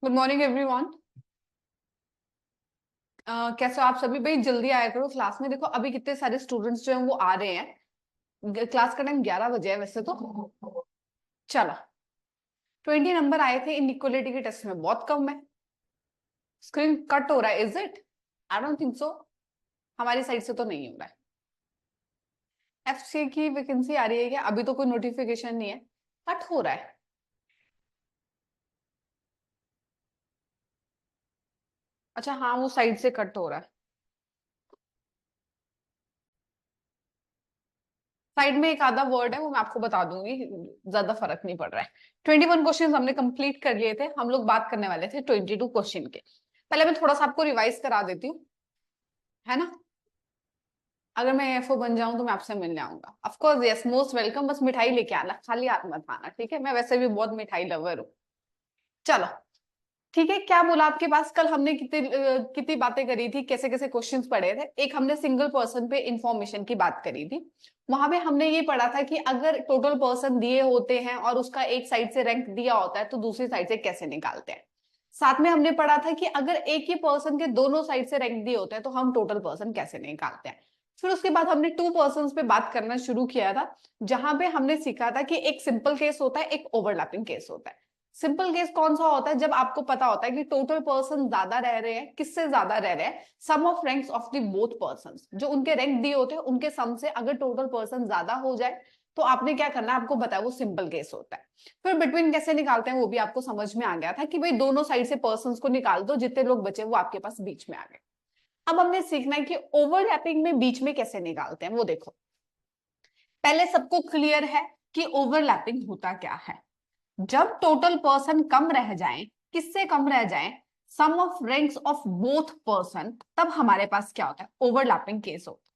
Good morning everyone. कैसे हो आप सभी? भाई जल्दी आया करो क्लास में। देखो अभी कितने सारे स्टूडेंट्स जो हैं वो आ रहे हैं। क्लास का टाइम 11 बजे है वैसे तो। चलो, 20 नंबर आए थे इनइक्वालिटी के टेस्ट में, बहुत कम है। स्क्रीन कट हो रहा है, is it? I don't think so. हमारी साइड से तो नहीं हो रहा है। एफसी की वैकेंसी आ रही है क्या? अभी तो कोई नोटिफिकेशन नहीं है। कट हो रहा है। अच्छा हाँ, वो साइड से कट हो रहा है। साइड में एक आधा वर्ड है, वो मैं आपको बता दूंगी। ज्यादा फर्क नहीं पड़ रहा है। 21 क्वेश्चन हमने कंप्लीट कर लिए थे। हम लोग बात करने वाले थे 22 क्वेश्चन के। पहले मैं थोड़ा सा आपको रिवाइज करा देती हूँ, है ना? अगर मैं एफओ बन जाऊं तो मैं आपसे मिलने आऊंगा। Of course yes, most welcome. बस मिठाई लेके आना, खाली हाथ मत आना, ठीक है? मैं वैसे भी बहुत मिठाई लवर हूँ। चलो, ठीक है। क्या बोला आपके पास? कल हमने कितनी बातें करी थी, कैसे कैसे क्वेश्चंस पढ़े थे। एक हमने सिंगल पर्सन पे इंफॉर्मेशन की बात करी थी। वहां पे हमने ये पढ़ा था कि अगर टोटल पर्सन दिए होते हैं और उसका एक साइड से रैंक दिया होता है तो दूसरी साइड से कैसे निकालते हैं। साथ में हमने पढ़ा था कि अगर एक ही पर्सन के दोनों साइड से रैंक दिए होते हैं तो हम टोटल पर्सन कैसे निकालते हैं। फिर उसके बाद हमने टू पर्सन पे बात करना शुरू किया था, जहां पे हमने सीखा था कि एक सिंपल केस होता है, एक ओवरलैपिंग केस होता है। सिंपल केस कौन सा होता है? जब आपको पता होता है कि टोटल पर्सन ज्यादा रह रहे हैं। किससे ज्यादा रह रहे हैं? Sum of ranks of the both persons. जो उनके रैंक दिए होते हैं उनके सम से अगर टोटल पर्सन ज्यादा हो जाए तो आपने क्या करना है, आपको बताया, वो सिंपल केस होता है। फिर बिटवीन कैसे निकालते हैं वो भी आपको समझ में आ गया था कि भाई दोनों साइड से पर्सन को निकाल दो, जितने लोग बचे वो आपके पास बीच में आ गए। अब हमने सीखना है कि ओवरलैपिंग में बीच में कैसे निकालते हैं, वो देखो। पहले सबको क्लियर है कि ओवरलैपिंग होता क्या है। जब टोटल पर्सन कम रह जाएं, किससे कम रह जाएं? Sum of ranks of both person, तब हमारे पास क्या होता है? ओवरलैपिंग केस होता है।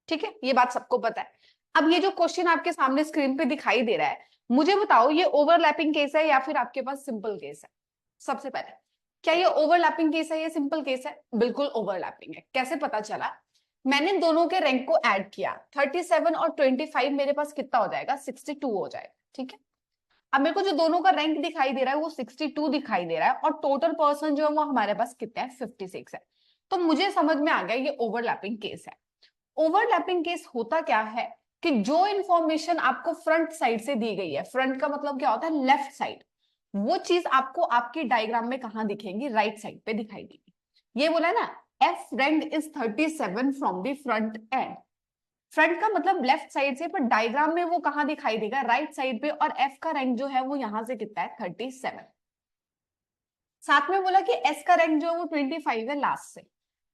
ठीक है, ये बात सबको पता है। अब ये जो क्वेश्चन आपके सामने स्क्रीन पे दिखाई दे रहा है, मुझे बताओ ये ओवरलैपिंग केस है या फिर आपके पास सिंपल केस है? सबसे पहले, क्या ये ओवरलैपिंग केस है या सिंपल केस है? बिल्कुल ओवरलैपिंग है। कैसे पता चला? मैंने दोनों के रैंक को ऐड किया, 37 और 25, मेरे पास कितना हो जाएगा? 62 हो जाएगा। ठीक है। अब मेरे को जो दोनों का रैंक दिखाई दे रहा है वो 62 दिखाई दे रहा है, और टोटल पर्सन जो है वो हमारे पास कितने हैं? 56 है। तो मुझे समझ में आ गया ये ओवरलैपिंग केस है। ओवरलैपिंग केस होता क्या है कि जो इंफॉर्मेशन आपको फ्रंट साइड से दी गई है, फ्रंट का मतलब क्या होता है? Left side. वो चीज आपको आपकी डायग्राम में कहां दिखेगी? राइट साइड पे दिखाई देगी। ये बोला है ना, F rank is 37 from the front end. Front का मतलब लेफ्ट साइड से, पर डायग्राम में वो कहां दिखाई देगा? राइट साइड पे। और एफ का रैंक जो है वो यहां से कितना है? 37। साथ में बोला कि एस का रैंक जो है वो 25 है लास्ट से।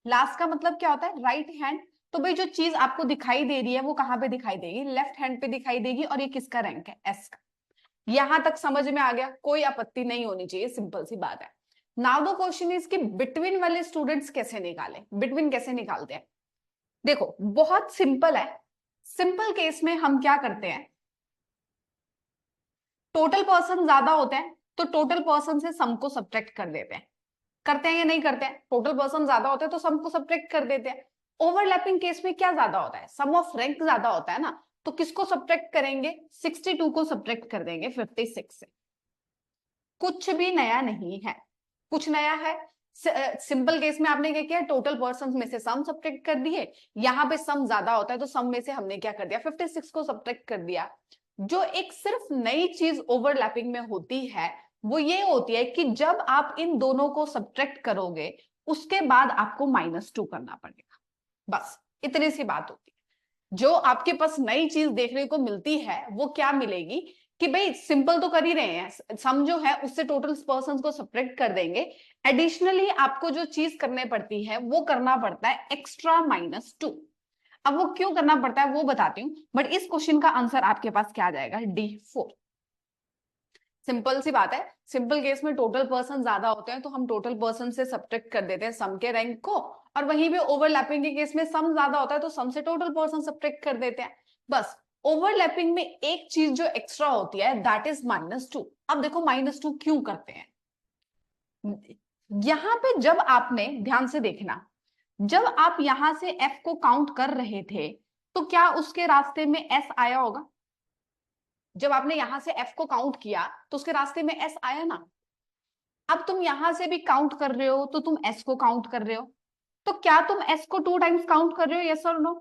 लास्ट का मतलब क्या होता है? Right hand. तो भाई जो चीज आपको दिखाई दे रही है वो कहां पे दिखाई देगी? लेफ्ट हैंड पे दिखाई देगी। और ये किसका रैंक है? एस का। यहां तक समझ में आ गया? कोई आपत्ति नहीं होनी चाहिए, सिंपल सी बात है। नाउ द क्वेश्चन इज कि बिटवीन वाले स्टूडेंट्स कैसे निकालें? बिटवीन कैसे निकालते हैं? देखो बहुत सिंपल है। सिंपल केस में हम क्या करते हैं? टोटल पर्सन ज्यादा होते हैं तो टोटल पर्सन से सम को सब्ट्रैक्ट कर देते हैं। करते हैं या नहीं करते हैं? टोटल पर्सन ज्यादा होते हैं तो सम को सब्ट्रैक्ट कर देते हैं। ओवरलैपिंग केस में क्या ज्यादा होता है? सम ऑफ रैंक ज्यादा होता है ना। तो किसको सब्ट्रैक्ट करेंगे? 62 को सब्ट्रैक्ट कर देंगे 56 से। कुछ भी नया नहीं है। कुछ नया है? सिंपल केस में आपने क्या किया? टोटल पर्सन में से सम सब्ट्रैक्ट कर दिए। यहां पे सम ज्यादा होता है तो सम में से हमने क्या कर दिया? 56 को सब्ट्रैक्ट कर दिया। जो एक सिर्फ नई चीज ओवरलैपिंग में होती है वो ये होती है कि जब आप इन दोनों को सब्ट्रैक्ट करोगे उसके बाद आपको -2 करना पड़ेगा। बस इतनी सी बात होती है। जो आपके पास नई चीज देखने को मिलती है वो क्या मिलेगी कि भाई सिंपल तो कर ही रहे हैं, सम जो है उससे टोटल पर्सन को सब्ट्रैक्ट कर देंगे। एडिशनली आपको जो चीज करने पड़ती है वो करना पड़ता है एक्स्ट्रा -2। अब वो क्यों करना पड़ता है वो बताती हूँ, बट इस क्वेश्चन का आंसर आपके पास क्या आ जाएगा? D4। सिंपल सी बात है। सिंपल केस में टोटल पर्सन ज्यादा होते हैं तो हम टोटल पर्सन से सब्ट्रैक्ट कर देते हैं सम के रैंक को, और वहीं पे ओवरलैपिंग के केस में सम ज्यादा होता है तो सम से टोटल पर्सन सब्ट्रैक्ट कर देते हैं। बस ओवरलैपिंग में एक चीज जो एक्स्ट्रा होती है दैट इज -2। अब देखो -2 क्यों करते हैं? यहां पे जब आपने ध्यान से देखना, जब आप यहां से एफ को काउंट कर रहे थे तो क्या उसके रास्ते में एस आया होगा? जब आपने यहां से एफ को काउंट किया तो उसके रास्ते में एस आया ना। अब तुम यहां से भी काउंट कर रहे हो तो तुम एस को काउंट कर रहे हो, तो क्या तुम एस को 2 टाइम्स काउंट कर रहे हो, यस और नो?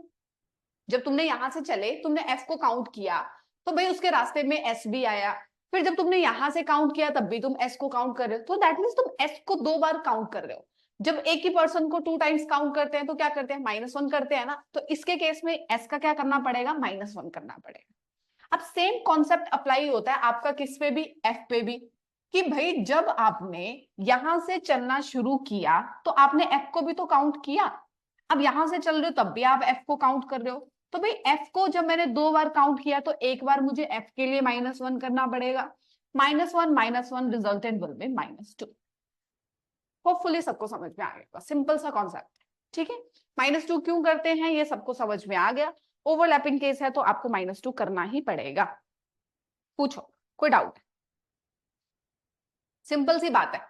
जब तुमने यहां से चले, तुमने एफ को काउंट किया, तो भाई उसके रास्ते में एस भी आया। फिर जब तुमने यहां से काउंट किया तब भी तुम एस को काउंट कर रहे हो, तो दैट मीन्स तुम एस को 2 बार काउंट कर रहे हो। जब एक ही पर्सन को 2 टाइम्स काउंट करते हैं तो क्या करते हैं, -1 करते हैं ना, तो इसके केस में एस का क्या करना पड़ेगा, -1 करना पड़ेगा। अब सेम कॉन्सेप्ट अप्लाई होता है आपका किस पे भी, एफ पे भी, कि भाई जब आपने यहां से चलना शुरू किया तो आपने एफ को भी तो काउंट किया। अब यहां से चल रहे हो तब भी आप एफ को काउंट कर रहे हो, तो भाई एफ को जब मैंने 2 बार काउंट किया तो एक बार मुझे एफ के लिए -1 करना पड़ेगा। -1 रिजल्टेंट विल बी -2। होपफुली सबको समझ में आ गया, सिंपल सा कॉन्सेप्ट, ठीक है। -2 क्यों करते हैं ये सबको समझ में आ गया। ओवरलैपिंग केस है तो आपको -2 करना ही पड़ेगा। पूछो, कोई डाउट? सिंपल सी बात है,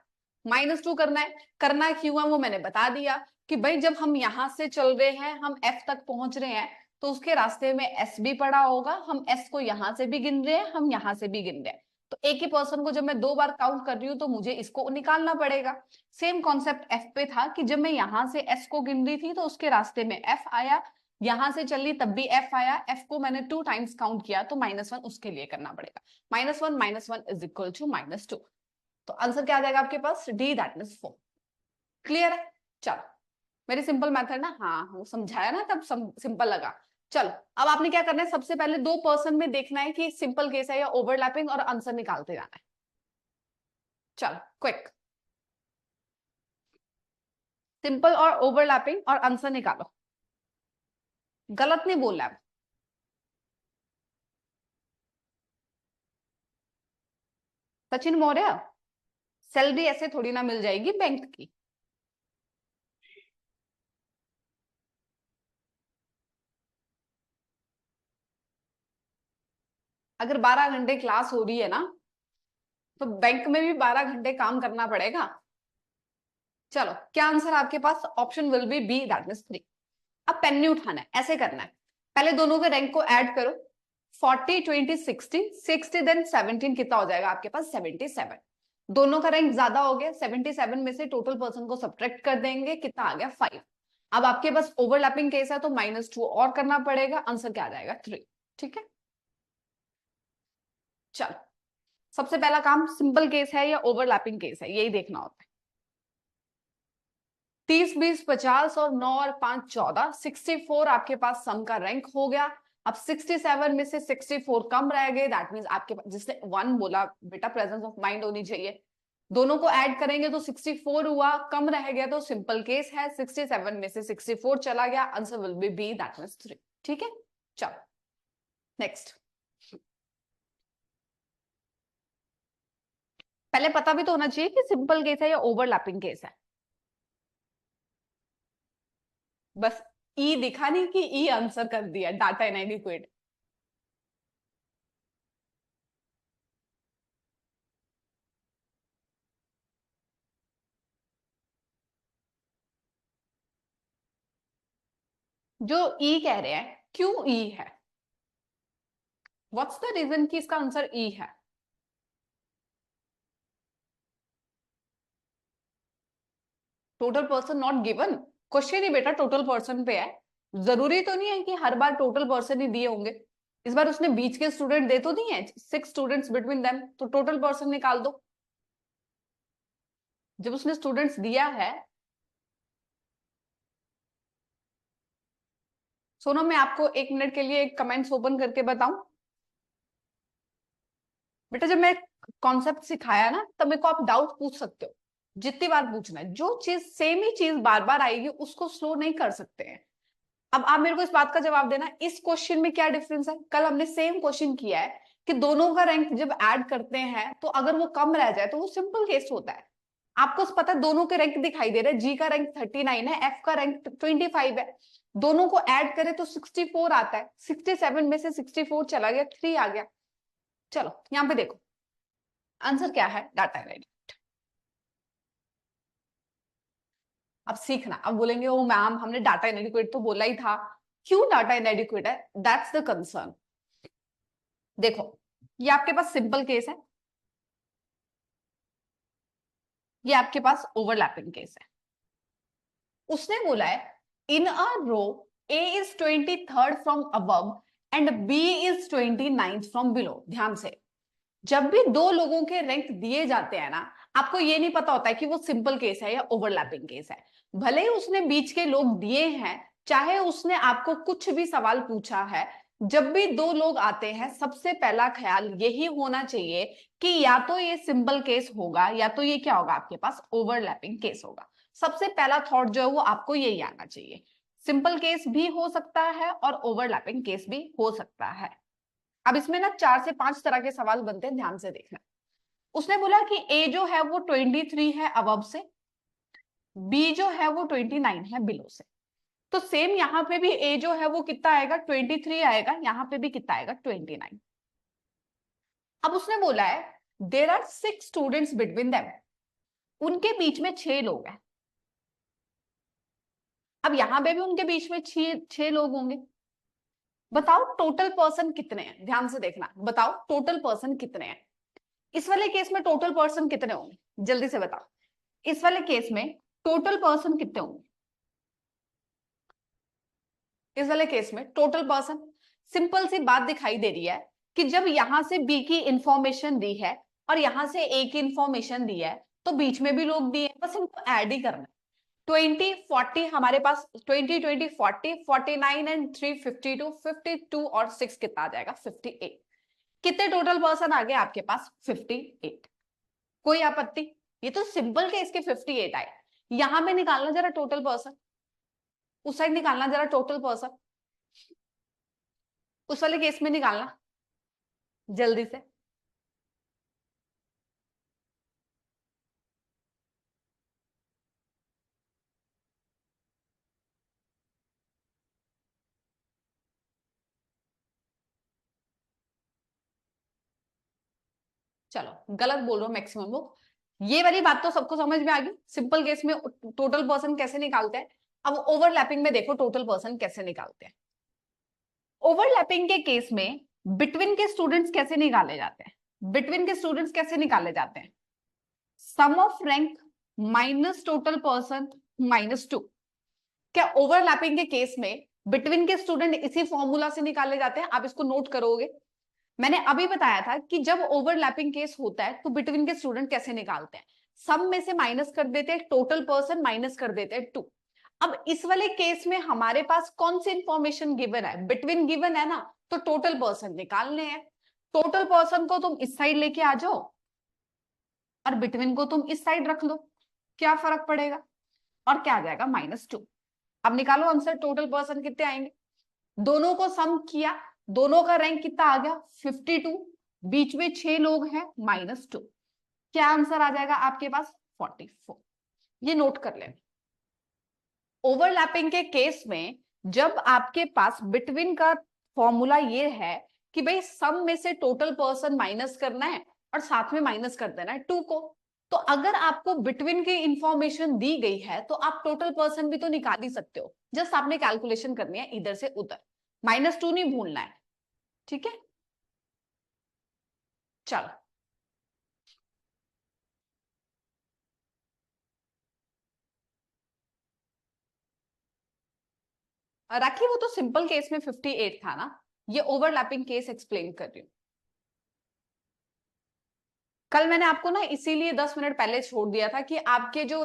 -2 करना है। करना क्यों है वो मैंने बता दिया, कि भाई जब हम यहां से चल रहे हैं, हम एफ तक पहुंच रहे हैं, तो उसके रास्ते में एस भी पड़ा होगा, हम एस को यहां से भी गिन रहे हैं, हम यहां से भी गिन रहे हैं, तो एक ही पर्सन को जब मैं 2 बार काउंट कर रही हूँ तो मुझे इसको निकालना पड़ेगा। सेम कॉन्सेप्ट एफ पे था कि जब मैं यहां से एस को गिन रही थी तो उसके रास्ते में एफ आया, यहां से चली तब भी एफ आया, एफ को मैंने 2 टाइम्स काउंट किया तो -1 उसके लिए करना पड़ेगा। -1 इज इक्वल टू -2, तो आंसर क्या आ जाएगा आपके पास, डी, दैट मीन्स 4। क्लियर है? चलो, मेरी सिंपल मेथड ना, हाँ वो समझाया ना तब सिंपल लगा। चलो, अब आपने क्या करना है, सबसे पहले 2 पर्सन में देखना है कि सिंपल केस है या ओवरलैपिंग, और आंसर निकालते जाना है। चलो क्विक, सिंपल और ओवरलैपिंग और आंसर निकालो। गलत नहीं बोलना है। सचिन मौर्य, सैलरी ऐसे थोड़ी ना मिल जाएगी बैंक की। अगर 12 घंटे क्लास हो रही है ना, तो बैंक में भी 12 घंटे काम करना पड़ेगा। चलो, क्या आंसर आपके पास, option will be B, that means 3। अब पेन नहीं उठाना है, ऐसे करना है, पहले दोनों के रैंक को ऐड करो। 40 20 60, 60 देन 17 कितना हो जाएगा आपके पास, 77। दोनों का रैंक ज्यादा हो गया, 77 में से टोटल पर्सन को सब्ट्रैक्ट कर देंगे, कितना आ गया, 5। अब आपके पास ओवरलैपिंग केस है तो -2 और करना पड़ेगा, आंसर क्या आ जाएगा, 3। ठीक है, चलो, सबसे पहला काम सिंपल केस है या ओवरलैपिंग केस है, यही देखना होता है। 30 20 50 और 9 और 5 14, 64 आपके पास सम का रैंक हो गया। अब 67 में से 64 कम रह गए, दैट मींस आपके पास, जिसने 1 बोला बेटा प्रेजेंस ऑफ माइंड होनी चाहिए, दोनों को ऐड करेंगे तो 64 हुआ, कम रह गया तो सिंपल केस है, 67 में से 64 चला गया, answer will be B, that means 3। ठीक है, चलो नेक्स्ट। पहले पता भी तो होना चाहिए कि सिंपल केस है या ओवरलैपिंग केस है। बस ई दिखा नहीं कि ई आंसर कर दिया, डाटा इनएडिक्वेट। जो ई कह रहे हैं, क्यों ई है, व्हाट्स द रीजन कि इसका आंसर ई है? Total person not given, question ही बेटा टोटल पर्सन पे है, जरूरी तो नहीं है कि हर बार टोटल पर्सन ही दिए होंगे। इस बार उसने बीच के स्टूडेंट दे तो नहीं है, 6 स्टूडेंट्स बिटवीन देम, तो टोटल पर्सन निकाल दो। जब उसने स्टूडेंट्स दिया है, सुनो मैं आपको 1 मिनट के लिए एक कमेंट्स ओपन करके बताऊं। बेटा जब मैं कॉन्सेप्ट सिखाया ना, तब मेरे को आप डाउट पूछ सकते हो, जितनी बार पूछना है, जो चीज सेम ही चीज बार बार आएगी उसको स्लो नहीं कर सकते हैं। अब आप मेरे को इस बात का जवाब देना, इस क्वेश्चन में क्या डिफरेंस है, कल हमने सेम क्वेश्चन किया है कि दोनों का रैंक जब ऐड करते हैं तो अगर वो कम रह जाए तो वो सिंपल केस होता है। आपको पता है दोनों के रैंक दिखाई दे रहे हैं, जी का रैंक 39 है, एफ का रैंक 25 है, दोनों को ऐड करें तो 64 आता है, 67 में से 64 चला गया, 3 आ गया। चलो यहां पे देखो, आंसर क्या है, डाटा रेडी। अब सीखना, अब बोलेंगे ओ मैम हमने डाटा इनएडिक्वेट तो बोला ही था, क्यों डाटा इनएडिक्वेट है, दैट्स द कंसर्न। देखो, ये आपके पास सिंपल केस है, ये आपके पास ओवरलैपिंग केस है। उसने बोला है in a row A is 23rd from above and B is 29th from below. ध्यान से, जब भी दो लोगों के रैंक दिए जाते हैं ना, आपको ये नहीं पता होता है कि वो सिंपल केस है या ओवरलैपिंग केस है। भले ही उसने बीच के लोग दिए हैं, चाहे उसने आपको कुछ भी सवाल पूछा है, जब भी दो लोग आते हैं सबसे पहला ख्याल यही होना चाहिए कि या तो ये सिंपल केस होगा या तो ये क्या होगा, आपके पास ओवरलैपिंग केस होगा। सबसे पहला थॉट जो है वो आपको यही आना चाहिए। सिंपल केस भी हो सकता है और ओवरलैपिंग केस भी हो सकता है। अब इसमें ना 4 से 5 तरह के सवाल बनते हैं, ध्यान से देखना। उसने बोला कि ए जो है वो 23 है अबव से, बी जो है वो 29 है बिलो से। तो सेम यहां पे भी ए जो है वो कितना आएगा, 23 आएगा, यहां पे भी कितना आएगा, 29। अब उसने बोला है there are 6 students between them, उनके बीच में 6 लोग हैं। अब यहां पे भी उनके बीच में 6 लोग होंगे। बताओ टोटल पर्सन कितने हैं, ध्यान से देखना, बताओ टोटल पर्सन कितने हैं। इस वाले केस में टोटल पर्सन कितने होंगे, जल्दी से बताओ। इस वाले केस में टोटल पर्सन कितने होंगे, इस वाले केस में टोटल पर्सन। सिंपल सी बात दिखाई दे रही है कि जब यहां से बी की इंफॉर्मेशन दी है और यहां से ए की इंफॉर्मेशन दी है, तो बीच में भी लोग दिए, बस इनको ऐड ही करना है। 20 40 हमारे पास, 20 20 40 49 एंड 3 52, 52 और 6 कितना आ जाएगा, 58। कितने टोटल पर्सन आ गए आपके पास, 58। कोई आपत्ति, ये तो सिंपल केस के 58 आए। यहां में निकालना जरा टोटल पर्सन, उस साइड निकालना जरा टोटल पर्सन, उस वाले केस में निकालना जल्दी से। चलो गलत बोल रहा हूं मैक्सिमम लोग। ये वाली बात तो सबको समझ में आ गई, सिंपल केस में टोटल पर्सन कैसे निकालते हैं। अब ओवरलैपिंग में देखो टोटल पर्सन कैसे निकालते हैं। ओवरलैपिंग के केस में बिटवीन के स्टूडेंट्स कैसे निकाले जाते हैं, बिटवीन के स्टूडेंट्स कैसे निकाले जाते हैं, sum of rank minus total person -2। क्या ओवरलैपिंग के केस में बिटवीन के स्टूडेंट इसी फॉर्मूला से निकाले जाते हैं, आप इसको नोट करोगे। मैंने अभी बताया था कि जब ओवरलैपिंग केस होता है तो बिटवीन के स्टूडेंट कैसे निकालते हैं, सम में से माइनस कर देते हैं, टोटल पर्सन माइनस कर देते हैं 2। अब इस वाले केस में हमारे पास कौन सी इंफॉर्मेशन गिवन है, बिटवीन गिवन है ना, तो टोटल पर्सन निकालने हैं। टोटल पर्सन को तुम इस साइड लेके आ जाओ और बिटवीन को तुम इस साइड रख लो, क्या फर्क पड़ेगा, और क्या आ जाएगा, -2। अब निकालो आंसर, टोटल पर्सन कितने आएंगे, दोनों को सम किया, दोनों का रैंक कितना आ गया, 52, बीच में 6 लोग हैं, -2। क्या आंसर आ जाएगा आपके पास, 44। ये नोट कर लें। ओवरलैपिंग के केस में जब आपके पास बिटवीन का फॉर्मूला ये है कि भाई सम में से टोटल पर्सन माइनस करना है और साथ में माइनस कर देना है 2 को, तो अगर आपको बिटवीन की इंफॉर्मेशन दी गई है तो आप टोटल पर्सन भी तो निकाल ही सकते हो। जस्ट आपने कैलकुलेशन करनी है इधर से उधर, -2 नहीं भूलना है, ठीक है। चलो राखी, वो तो सिंपल केस में 58 था ना, ये ओवरलैपिंग केस एक्सप्लेन कर रही हूँ। कल मैंने आपको ना इसीलिए 10 मिनट पहले छोड़ दिया था कि आपके जो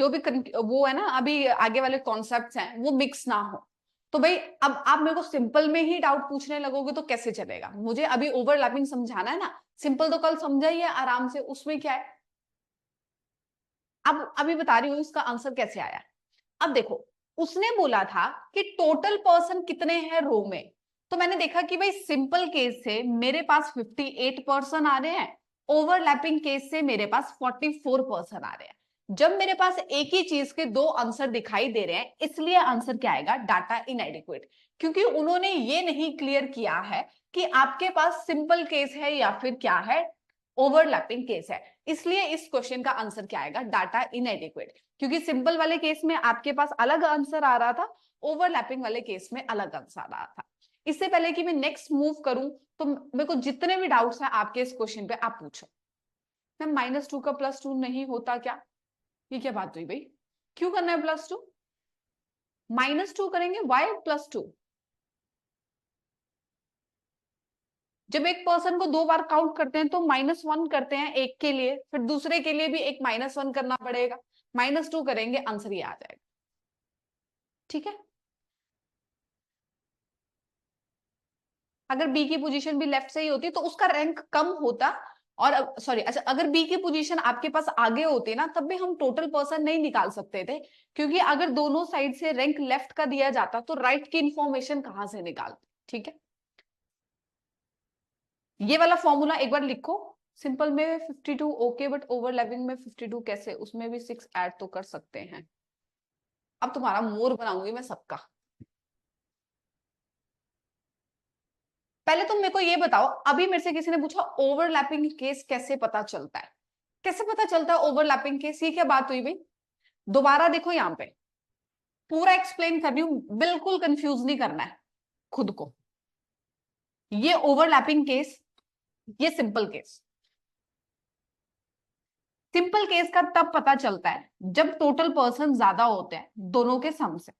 भी वो है ना, अभी आगे वाले कॉन्सेप्ट्स हैं वो मिक्स ना हो। तो भाई अब आप मेरे को सिंपल में ही डाउट पूछने लगोगे तो कैसे चलेगा, मुझे अभी ओवरलैपिंग समझाना है ना। सिंपल तो कल समझा ही है आराम से, उसमें क्या है। अब अभी बता रही हूँ इसका आंसर कैसे आया। अब देखो, उसने बोला था कि टोटल पर्सन कितने हैं रो में, तो मैंने देखा कि भाई सिंपल केस से मेरे पास 58 पर्सन आ रहे हैं, ओवरलैपिंग केस से मेरे पास 44 पर्सन आ रहे हैं। जब मेरे पास एक ही चीज के दो आंसर दिखाई दे रहे हैं, इसलिए आंसर क्या आएगा, डाटा इनएडिक्वेट। क्योंकि उन्होंने ये नहीं क्लियर किया है कि आपके पास सिंपल केस है या फिर क्या है, ओवरलैपिंग केस है। इसलिए इस क्वेश्चन का आंसर क्या आएगा, डाटा इनएडिक्वेट। क्योंकि सिंपल वाले केस में आपके पास अलग आंसर आ रहा था, ओवरलैपिंग वाले केस में अलग आंसर आ रहा था। इससे पहले कि मैं नेक्स्ट मूव करूं, तो मेरे को जितने भी डाउट्स हैं आपके इस क्वेश्चन पे आप पूछो। मैम -2 का +2 नहीं होता क्या? ये क्या बात हुई भाई? क्यों करना है +2? -2 करेंगे, वाई +2? जब एक पर्सन को 2 बार काउंट करते हैं तो -1 करते हैं एक के लिए, फिर दूसरे के लिए भी एक -1 करना पड़ेगा, -2 करेंगे, आंसर ये आ जाएगा। ठीक है, अगर बी की पोजीशन भी लेफ्ट से ही होती तो उसका रैंक कम होता, और सॉरी, अच्छा, अगर बी की पोजीशन आपके पास आगे होती ना तब भी हम टोटल पर्सन नहीं निकाल सकते थे, क्योंकि अगर दोनों साइड से रैंक लेफ्ट का दिया जाता तो राइट की इंफॉर्मेशन कहां से निकालते। ठीक है, ये वाला फॉर्मूला एक बार लिखो। सिंपल में 52 ओके, बट ओवरलैपिंग में 52 कैसे? उसमें भी 6 ऐड तो कर सकते हैं। अब तुम्हारा मोर बनाऊंगी मैं सबका। पहले तुम मेरे को ये बताओ, अभी मेरे से किसी ने पूछा ओवरलैपिंग केस कैसे पता चलता है? कैसे पता चलता है ओवरलैपिंग केस? ये क्या बात हुई भाई? दोबारा देखो, यहाँ पे पूरा एक्सप्लेन कर रही हूं, बिल्कुल कंफ्यूज नहीं करना है खुद को। ये ओवरलैपिंग केस, ये सिंपल केस। सिंपल केस का तब पता चलता है जब टोटल पर्सन ज्यादा होते हैं दोनों के सम से।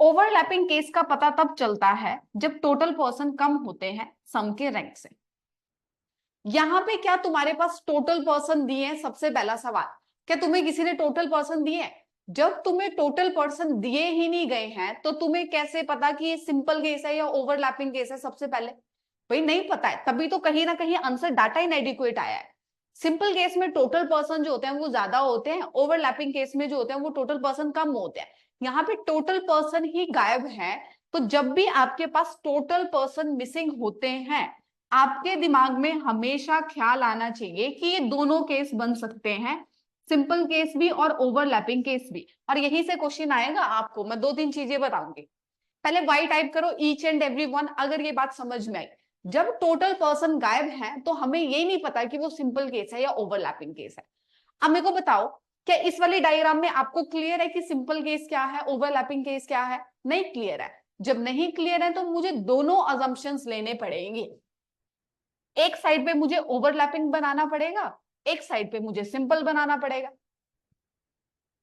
ओवरलैपिंग केस का पता तब चलता है जब टोटल पर्सन कम होते हैं सम के रैंक से। यहां पे क्या तुम्हारे पास टोटल पर्सन दिए हैं? सबसे पहला सवाल, क्या तुम्हें किसी ने टोटल पर्सन दिए हैं? जब तुम्हें टोटल पर्सन दिए ही नहीं गए हैं तो तुम्हें कैसे पता कि ये सिंपल केस है या ओवरलैपिंग केस है? सबसे पहले भाई नहीं पता है, तभी तो कहीं ना कहीं आंसर डाटा इनएडिक्वेट आया है। सिंपल केस में टोटल पर्सन जो होते हैं वो ज्यादा होते हैं, ओवरलैपिंग केस में जो होते हैं वो टोटल पर्सन कम होते हैं। यहाँ पे टोटल पर्सन ही गायब है, तो जब भी आपके पास टोटल पर्सन मिसिंग होते हैं आपके दिमाग में हमेशा ख्याल आना चाहिए कि ये दोनों केस बन सकते हैं, सिंपल केस भी और ओवरलैपिंग केस भी। और यहीं से क्वेश्चन आएगा आपको, मैं 2-3 चीजें बताऊंगी। पहले वाई टाइप करो, ईच एंड एवरी वन। अगर ये बात समझ में आई, जब टोटल पर्सन गायब है तो हमें ये नहीं पता कि वो सिंपल केस है या ओवरलैपिंग केस है। अब मेरे को बताओ, क्या इस वाली डायग्राम में आपको क्लियर है कि सिंपल केस क्या है, ओवरलैपिंग केस क्या है? नहीं क्लियर है। जब नहीं क्लियर है तो मुझे दोनों अजम्पशंस लेने पड़ेंगे। एक साइड पे मुझे ओवरलैपिंग बनाना पड़ेगा, एक साइड पे मुझे सिंपल बनाना पड़ेगा।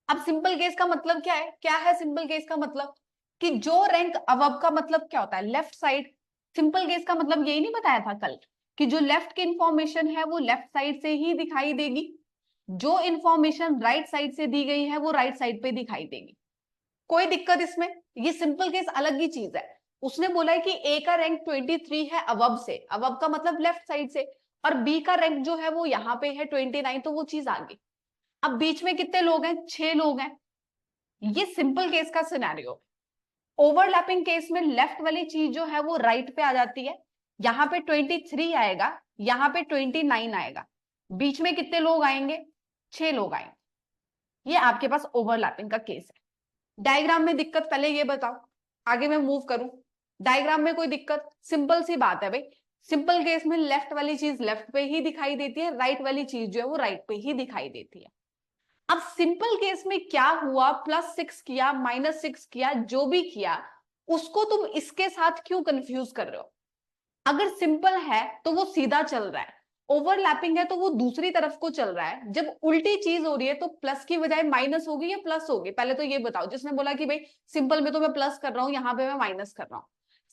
अब सिंपल केस का मतलब क्या है? क्या है सिंपल केस का मतलब? कि जो रैंक अबव का मतलब क्या होता है? Left side. सिंपल केस का मतलब यही नहीं बताया था कल कि जो लेफ्ट की इंफॉर्मेशन है वो लेफ्ट साइड से ही दिखाई देगी, जो इंफॉर्मेशन राइट साइड से दी गई है वो राइट साइड पे दिखाई देगी। कोई दिक्कत इसमें? ये सिंपल केस अलग ही चीज है। उसने बोला है कि ए का रैंक 23 है अबव से, अबव का मतलब लेफ्ट साइड से, और बी का रैंक जो है वो यहाँ पे है 29, तो वो चीज आ गई। अब बीच में कितने लोग हैं? 6 लोग हैं। ये सिंपल केस का सिनेरियो। ओवरलैपिंग केस में लेफ्ट वाली चीज जो है वो राइट पे आ जाती है, यहाँ पे 23 आएगा, यहाँ पे 29 आएगा। बीच में कितने लोग आएंगे? 6 लोग आएंगे। ये आपके पास ओवरलैपिंग का केस है। डायग्राम में दिक्कत पहले ये बताओ, आगे मैं मूव करूं। डायग्राम में कोई दिक्कत? सिंपल सी बात है भाई, सिंपल केस में लेफ्ट वाली चीज लेफ्ट पे ही दिखाई देती है, राइट वाली चीज जो है वो राइट पे ही दिखाई देती है। अब सिंपल केस में क्या हुआ? +6 किया, -6 किया, जो भी किया, उसको तुम इसके साथ क्यों कंफ्यूज कर रहे हो? अगर सिंपल है तो वो सीधा चल रहा है, ओवरलैपिंग है तो वो दूसरी तरफ को चल रहा है। जब उल्टी चीज हो रही है तो प्लस की बजाय माइनस होगी या प्लस होगी? पहले तो ये बताओ, जिसने बोला कि भाई सिंपल में तो मैं प्लस कर रहा हूं, यहाँ पे मैं माइनस कर रहा हूं।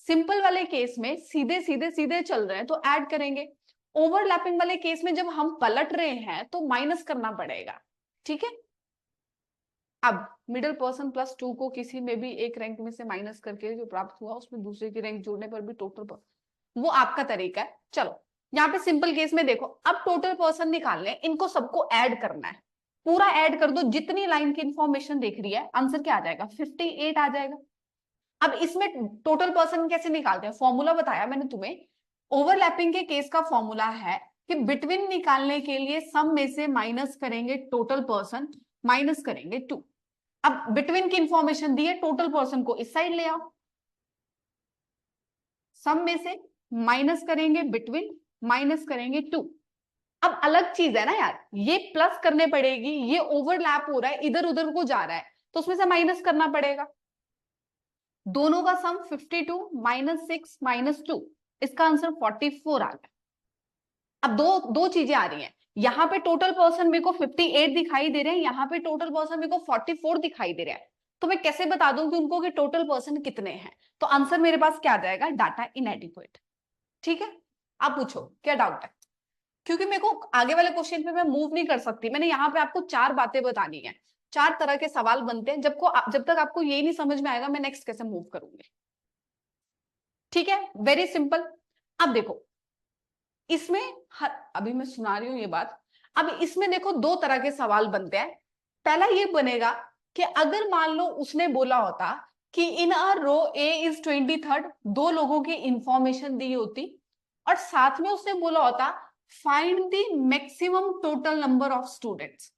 सिंपल वाले केस में सीधे सीधे सीधे चल रहे हैं तो ऐड करेंगे, ओवरलैपिंग वाले केस में जब हम पलट रहे हैं तो माइनस करना पड़ेगा। ठीक है, अब मिडिल पर्सन +2 को किसी में भी एक रैंक में से माइनस करके जो प्राप्त हुआ उसमें दूसरे की रैंक जोड़ने पर भी टोटल पर, वो आपका तरीका है। चलो यहाँ पे सिंपल केस में देखो, अब टोटल पर्सन निकालने, इनको सबको ऐड करना है, पूरा ऐड कर दो। जितनी लाइन की इंफॉर्मेशन देख रही है आंसर क्या आ जाएगा? 58 आ जाएगा। अब इसमें टोटल पर्सन कैसे निकालते हैं? फॉर्मूला बताया मैंने तुम्हें। ओवरलैपिंग के केस का फॉर्मूला है कि बिटवीन निकालने के लिए सम में से माइनस करेंगे टोटल पर्सन, माइनस करेंगे 2। अब बिटवीन की इंफॉर्मेशन दी है, टोटल पर्सन को इस साइड ले आओ, सम में से माइनस करेंगे बिटवीन, माइनस करेंगे 2। अब अलग चीज है ना यार, ये प्लस करने पड़ेगी, ये ओवरलैप हो रहा है, इधर उधर को जा रहा है, तो उसमें से माइनस करना पड़ेगा। दोनों का सम 52 -6 -2, इसका आंसर 44 आ गया। अब दो दो चीजें आ रही हैं, यहाँ पे टोटल पर्सन मेरे को 58 दिखाई दे रहे हैं, यहाँ पे टोटल पर्सन मेरे को 44 दिखाई दे रहा है। तो मैं कैसे बता दूं कि उनको कि टोटल पर्सन कितने हैं? तो आंसर मेरे पास क्या आ जाएगा? डाटा इनएडिक्वेट। ठीक है, आप पूछो क्या डाउट है, क्योंकि मेरे को आगे वाले क्वेश्चन पे मैं मूव नहीं कर सकती। मैंने यहाँ पे आपको 4 बातें बतानी है, 4 तरह के सवाल बनते हैं। जब तक आपको ये नहीं समझ में आएगा मैं नेक्स्ट कैसे मूव करूंगी। ठीक है, वेरी सिंपल। अब देखो इसमें अभी मैं सुना रही हूं ये बात। अब इसमें देखो 2 तरह के सवाल बनते हैं। पहला ये बनेगा कि अगर मान लो उसने बोला होता कि इन a row A is 23rd, 2 लोगों की इंफॉर्मेशन दी होती, और साथ में उसने बोला होता find the maximum total number of students.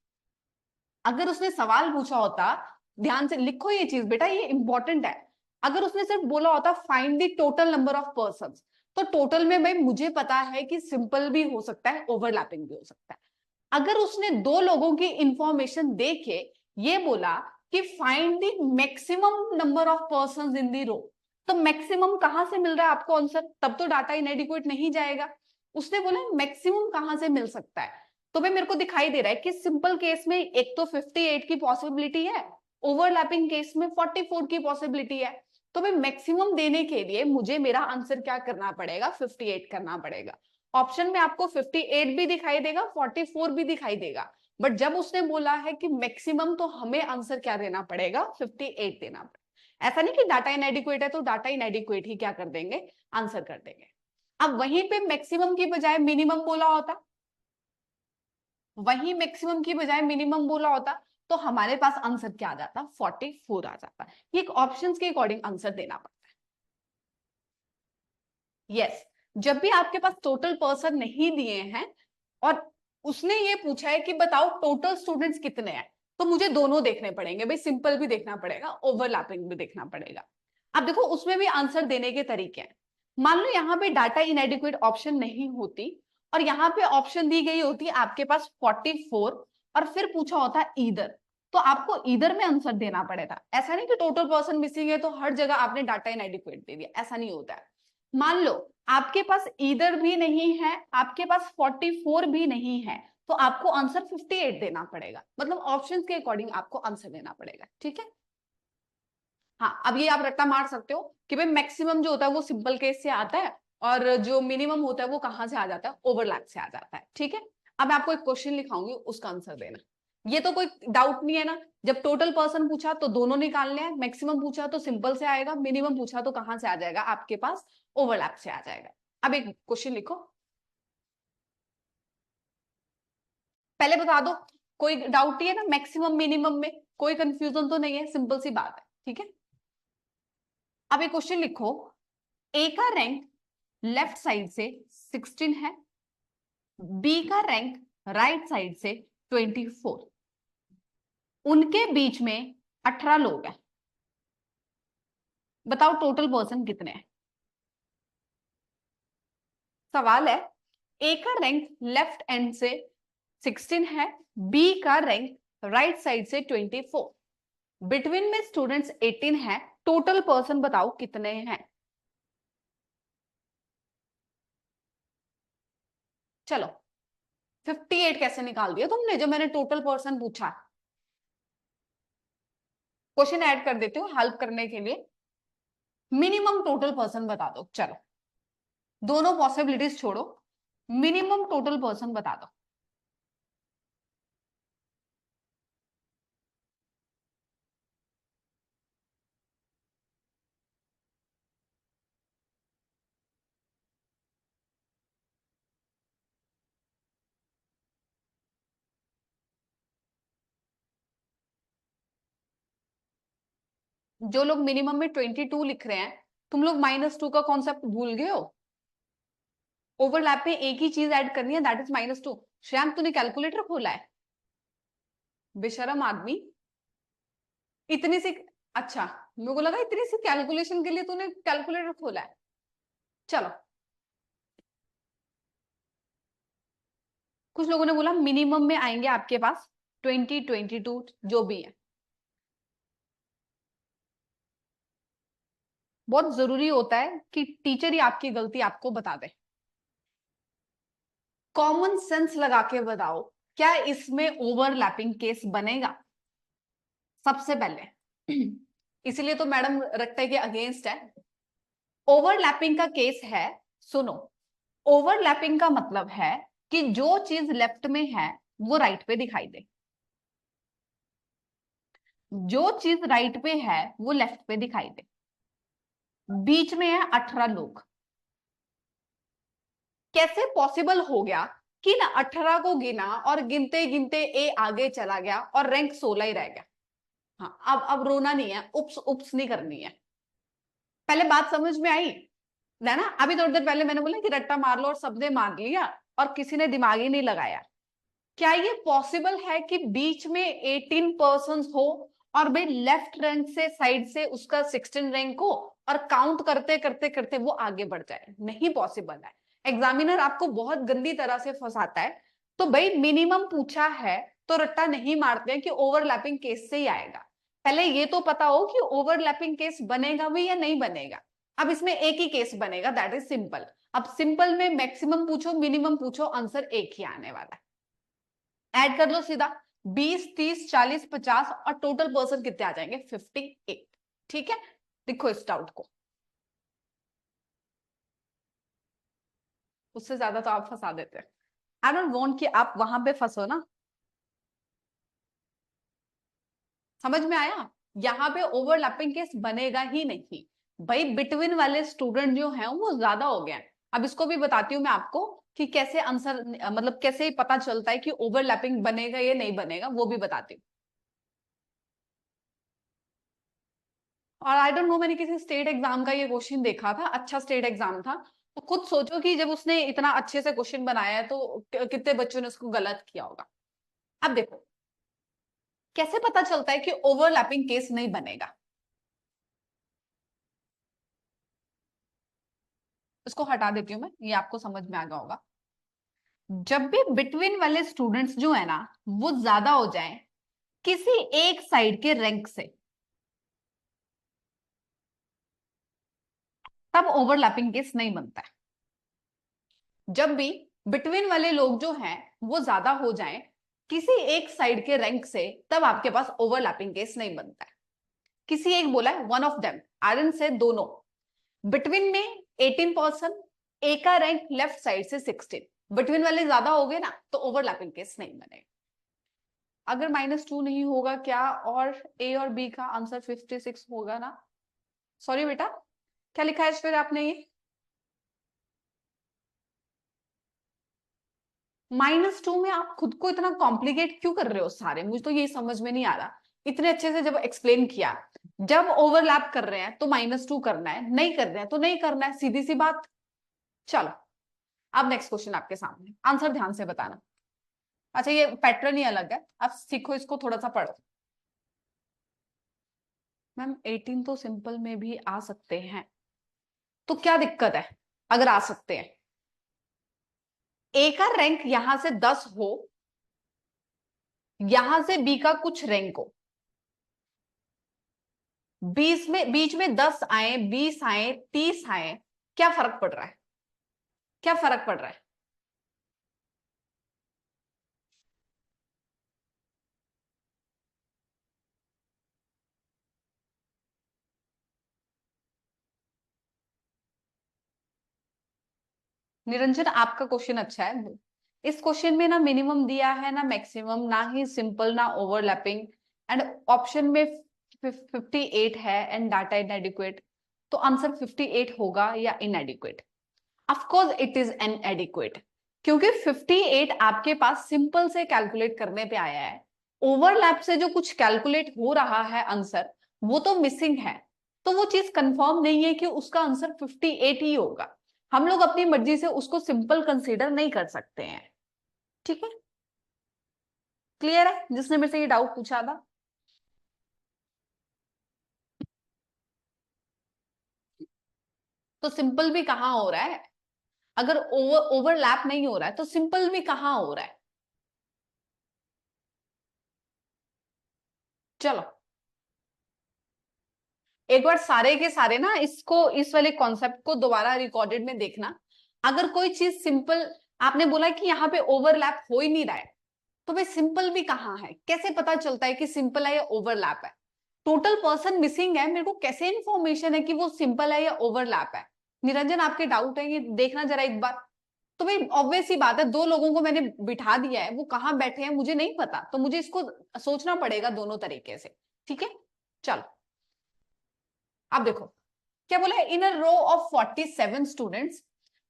अगर उसने सवाल पूछा होता, ध्यान से लिखो ये चीज बेटा, ये इंपॉर्टेंट है। अगर उसने सिर्फ बोला होता find the total number of person, तो टोटल में भाई मुझे पता है कि सिंपल भी हो सकता है, ओवरलैपिंग भी हो सकता है। अगर उसने 2 लोगों की इंफॉर्मेशन दे के ये बोला कि find the maximum number of person in the row, तो मैक्सिमम कहां से मिल रहा है आपको आंसर? तब तो डाटा इनएडिक्वेट नहीं जाएगा। उसने बोला मैक्सिमम कहां से मिल सकता है, तो भाई मेरे को दिखाई दे रहा है कि सिंपल केस में एक तो 58 की पॉसिबिलिटी है, ओवरलैपिंग केस में 44 की पॉसिबिलिटी है। तो भाई मैक्सिमम देने के लिए मुझे मेरा आंसर क्या करना पड़ेगा? 58 करना पड़ेगा। ऑप्शन में आपको 58 भी दिखाई देगा, 44 भी दिखाई देगा, बट जब उसने बोला है कि मैक्सिमम, तो हमें आंसर क्या देना पड़ेगा? 58 देना पड़ेगा। ऐसा नहीं कि डाटा इनएडिक्वेट है तो डाटा इनएडिक्वेट ही क्या कर देंगे? आंसर कर देंगे। अब वहीं पे मैक्सिमम की बजाय मिनिमम बोला होता, वही मैक्सिमम की बजाय मिनिमम बोला होता, तो हमारे पास आंसर क्या आ जाता? 44 आ जाता। ये एक ऑप्शंस के अकॉर्डिंग आंसर देना पड़ता है। यस, जब भी आपके पास टोटल पर्सन नहीं दिए हैं और उसने ये पूछा है कि बताओ टोटल स्टूडेंट्स कितने हैं, तो मुझे दोनों देखने पड़ेंगे भाई, सिंपल भी देखना पड़ेगा, ओवरलैपिंग भी देखना पड़ेगा। अब देखो उसमें भी आंसर देने के तरीके हैं। मान लो यहाँ पे डाटा इनएडिक्वेट ऑप्शन नहीं होती और यहाँ पे ऑप्शन दी गई होती आपके पास 44 और फिर पूछा होता ईदर, तो आपको ईदर में आंसर देना पड़ेगा। ऐसा नहीं कि टोटल पर्सन मिसिंग है तो हर जगह आपने डाटा इनएडिक्वेट दे दिया, ऐसा नहीं होता है। मान लो आपके पास ईदर भी नहीं है, आपके पास 44 भी नहीं है, तो आपको आंसर 58 देना पड़ेगा। मतलब ऑप्शंस के अकॉर्डिंग आपको आंसर देना पड़ेगा। ठीक है, हाँ अब ये आप रट्टा मार सकते हो कि भाई मैक्सिमम जो होता है वो सिंपल केस से आता है और जो मिनिमम होता है वो कहां से आ जाता है? ओवरलैप से आ जाता है। ठीक है, अब मैं आपको एक क्वेश्चन लिखाऊंगी, उसका आंसर देना। ये तो कोई डाउट नहीं है ना, जब टोटल पर्सन पूछा तो दोनों निकालने हैं, मैक्सिमम पूछा तो सिंपल से आएगा, मिनिमम पूछा तो कहां से आ जाएगा? आपके पास ओवरलैप से आ जाएगा। अब एक क्वेश्चन लिखो, पहले बता दो कोई डाउट ही है ना मैक्सिमम मिनिमम में? कोई कंफ्यूजन तो नहीं है, सिंपल सी बात है। ठीक है, अब एक क्वेश्चन लिखो, ए का रैंक लेफ्ट साइड से 16 है, बी का रैंक राइट साइड से 24, उनके बीच में 18 लोग हैं, बताओ टोटल पर्सन कितने हैं? सवाल है, ए का रैंक लेफ्ट एंड से 16 है, बी का रैंक राइट साइड से 24, बिटवीन में स्टूडेंट्स 18 है, टोटल पर्सन बताओ कितने हैं? चलो 58 कैसे निकाल दिया तुमने जब मैंने टोटल पर्सन पूछा? क्वेश्चन ऐड कर देती हूँ हेल्प करने के लिए। मिनिमम टोटल पर्सन बता दो, चलो दोनों पॉसिबिलिटीज छोड़ो, मिनिमम टोटल पर्सन बता दो। जो लोग मिनिमम में 22 लिख रहे हैं, तुम लोग -2 का कॉन्सेप्ट भूल गए हो। ओवरलैप में एक ही चीज ऐड करनी है, दैट इज -2। श्याम तूने कैलकुलेटर खोला है? बेशरम आदमी, इतनी सी, अच्छा मेरे को लगा इतनी सी कैलकुलेशन के लिए तूने कैलकुलेटर खोला है। चलो, कुछ लोगों ने बोला मिनिमम में आएंगे आपके पास 20, 22 जो भी है। बहुत जरूरी होता है कि टीचर ही आपकी गलती आपको बता दे। कॉमन सेंस लगा के बताओ, क्या इसमें ओवरलैपिंग केस बनेगा? सबसे पहले इसलिए तो मैडम रखते के अगेंस्ट है। ओवरलैपिंग का केस है, सुनो, ओवरलैपिंग का मतलब है कि जो चीज लेफ्ट में है वो राइट पे दिखाई दे, जो चीज राइट पे है वो लेफ्ट पे दिखाई दे। बीच में है 18 लोग, कैसे पॉसिबल हो गया कि ना 18 को गिना और गिनते गिनते ए आगे चला गया और रैंक 16 ही रह गया? हाँ, अब रोना नहीं है, उप्स उप्स नहीं करनी है। पहले बात समझ में आई है ना? अभी थोड़ी देर पहले मैंने बोला कि रट्टा मार लो और सबने मार लिया और किसी ने दिमाग ही नहीं लगाया। क्या ये पॉसिबल है कि बीच में 18 पर्सन हो और भाई लेफ्ट रैंक से साइड से उसका 16 रैंक हो और काउंट करते करते करते वो आगे बढ़ जाए? नहीं पॉसिबल है। एग्जामिनर आपको बहुत गंदी तरह से फंसाता है। तो भाई मिनिमम पूछा है तो रट्टा नहीं मारते हैं कि ओवरलैपिंग केस से ही आएगा। पहले ये तो पता हो कि ओवरलैपिंग केस बनेगा भी या नहीं बनेगा। अब इसमें एक ही केस बनेगा, दैट इज सिंपल। अब सिंपल में मैक्सिमम पूछो मिनिमम पूछो, आंसर एक ही आने वाला है। ऐड कर लो सीधा, 20 30 40 50 और टोटल पर्सन कितने आ जाएंगे? 58। ठीक है, देखो इस डाउट को, उससे ज्यादा तो आप फंसा देते हैं। आई डोंट वांट कि आप वहां पे फंसो ना। समझ में आया? यहाँ पे ओवरलैपिंग केस बनेगा ही नहीं। भाई बिटवीन वाले स्टूडेंट जो हैं वो ज्यादा हो गए हैं। अब इसको भी बताती हूँ मैं आपको कि कैसे आंसर, मतलब कैसे पता चलता है कि ओवरलैपिंग बनेगा या नहीं बनेगा, वो भी बताती हूँ। और आई डोंट नो, मैंने किसी स्टेट एग्जाम का ये क्वेश्चन देखा था, अच्छा स्टेट एग्जाम था। तो खुद सोचो कि जब उसने इतना अच्छे से क्वेश्चन बनाया है तो कितने बच्चों ने उसको गलत किया होगा। अब देखो कैसे पता चलता है कि ओवरलैपिंग केस नहीं बनेगा। इसको हटा देती हूँ मैं, ये आपको समझ में आ गया होगा। जब भी बिटवीन वाले स्टूडेंट्स जो है ना वो ज्यादा हो जाएं किसी एक साइड के रैंक से, तब ओवरलैपिंग केस नहीं बनता है। जब भी बिटवीन वाले लोग जो हैं वो ज्यादा हो जाएं किसी एक साइड के रैंक से, तब आपके पास ओवरलैपिंग केस नहीं बनता है। किसी एक बोला है, वन ऑफ देम, आयरन से दोनों, बिटवीन में 18 पर्सन, ए का रैंक लेफ्ट साइड से 16, बिटवीन वाले ज्यादा हो गए ना तो ओवरलैपिंग केस नहीं बनेगा। अगर -2 नहीं होगा क्या, और ए और बी का आंसर 56 होगा ना? सॉरी बेटा, क्या लिखा है इस पर आपने? ये -2 में आप खुद को इतना कॉम्प्लिकेट क्यों कर रहे हो सारे? मुझे तो ये समझ में नहीं आ रहा। इतने अच्छे से जब एक्सप्लेन किया, जब ओवरलैप कर रहे हैं तो -2 करना है, नहीं कर रहे हैं तो नहीं करना है, सीधी सी बात। चलो, अब नेक्स्ट क्वेश्चन आपके सामने, आंसर ध्यान से बताना। अच्छा, ये पैटर्न ही अलग है, अब सीखो इसको, थोड़ा सा पढ़ो। मैम 18 तो सिंपल में भी आ सकते हैं, तो क्या दिक्कत है अगर आ सकते हैं? ए का रैंक यहां से 10 हो, यहां से बी का कुछ रैंक हो, 20 में बीच में 10 आए, 20 आए, 30 आए, क्या फर्क पड़ रहा है? क्या फर्क पड़ रहा है? निरंजन, आपका क्वेश्चन अच्छा है। इस क्वेश्चन में ना मिनिमम दिया है ना मैक्सिमम, ना ही सिंपल ना ओवरलैपिंग, एंड ऑप्शन में 58 है एंड डाटा इनएडिक्वेट। तो आंसर 58 होगा या इनएडिक्वेट? ऑफ कोर्स इट इज इनएडिक्वेट, क्योंकि 58 आपके पास सिंपल से कैलकुलेट करने पे आया है। ओवरलैप से जो कुछ कैलकुलेट हो रहा है आंसर, वो तो मिसिंग है। तो वो चीज कंफर्म नहीं है कि उसका आंसर 58 ही होगा। हम लोग अपनी मर्जी से उसको सिंपल कंसीडर नहीं कर सकते हैं। ठीक है, क्लियर है जिसने मेरे से ये डाउट पूछा था? तो सिंपल भी कहाँ हो रहा है? अगर ओवरलैप नहीं हो रहा है तो सिंपल भी कहाँ हो रहा है? चलो, एक बार सारे के सारे ना इसको, इस वाले कॉन्सेप्ट को दोबारा रिकॉर्डेड में देखना। अगर कोई चीज सिंपल आपने बोला कि यहाँ पे ओवरलैप हो ही नहीं रहा है, तो भाई सिंपल भी कहाँ है, कैसे पता चलता है कि सिंपल है या ओवरलैप है? टोटल पर्सन मिसिंग है, मेरे को कैसे इंफॉर्मेशन है कि वो सिंपल है या ओवरलैप है? निरंजन आपके डाउट है, ये देखना जरा एक बार। तो भाई ऑब्वियस ही बात है, दो लोगों को मैंने बिठा दिया है, वो कहाँ बैठे हैं मुझे नहीं पता, तो मुझे इसको सोचना पड़ेगा दोनों तरीके से। ठीक है, चलो आप देखो क्या बोला है, in a row of 47 students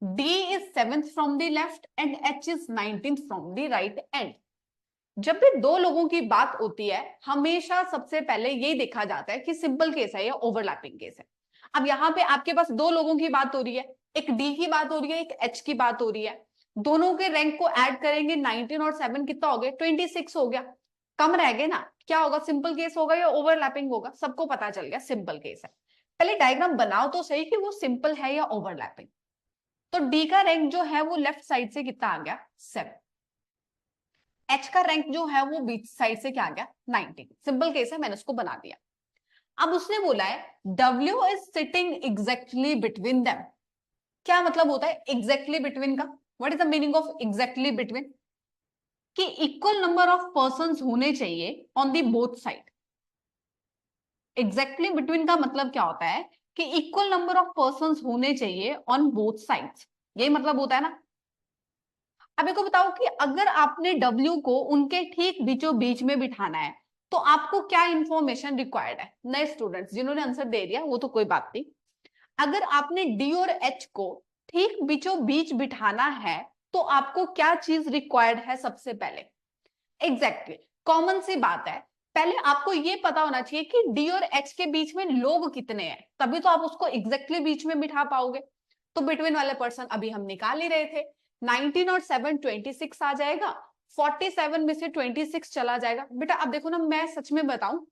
D is 7th from the left and H is 19th from the right end। जब भी दो लोगों की बात होती है हमेशा सबसे पहले यही देखा जाता है कि सिंपल केस है या ओवरलैपिंग केस है। अब यहाँ पे आपके पास दो लोगों की बात हो रही है, एक डी की बात हो रही है, एक एच की बात हो रही है। दोनों के रैंक को ऐड करेंगे, 19 और 7 कितना हो गया, 26 हो गया। कम रह गए ना, क्या होगा, सिंपल केस होगा या ओवरलैपिंग होगा? सबको पता चल गया सिंपल केस है। पहले डायग्राम बनाओ तो सही कि वो सिंपल है या ओवरलैपिंग। तो डी का रैंक जो है वो लेफ्ट साइड से कितना आ गया, 7। एच का रैंक जो है वो बीच साइड से क्या आ गया, 19। सिंपल केस है, मैंने उसको बना दिया। अब उसने बोला है W is sitting exactly between them. क्या मतलब होता है एग्जैक्टली बिटवीन का? What is the meaning of exactly between? कि इक्वल नंबर ऑफ पर्संस होने चाहिए on the both side. Exactly between का मतलब क्या होता है कि इक्वल नंबर ऑफ पर्संस होने चाहिए ऑन बोथ साइड्स, यही मतलब होता है ना। अब मेरे को बताओ कि अगर आपने W को उनके ठीक बीचों बीच में बिठाना है तो आपको क्या इंफॉर्मेशन रिक्वायर्ड है? नए स्टूडेंट्स जिन्होंने आंसर दे दिया वो तो कोई बात नहीं। अगर आपने D और H को ठीक बीचों बीच बिठाना है तो आपको क्या चीज रिक्वायर्ड है सबसे पहले? एग्जैक्टली कॉमन सी बात है, पहले आपको ये पता होना चाहिए कि D और H के बीच में लोग कितने हैं, तभी तो आप उसको एग्जैक्टली बीच में बिठा पाओगे। तो बिटवीन वाले पर्सन अभी हम निकाल ही रहे थे, 19 और 7 26 आ जाएगा, 47 में से 26 चला जाएगा। बेटा अब देखो ना, मैं सच में बताऊं,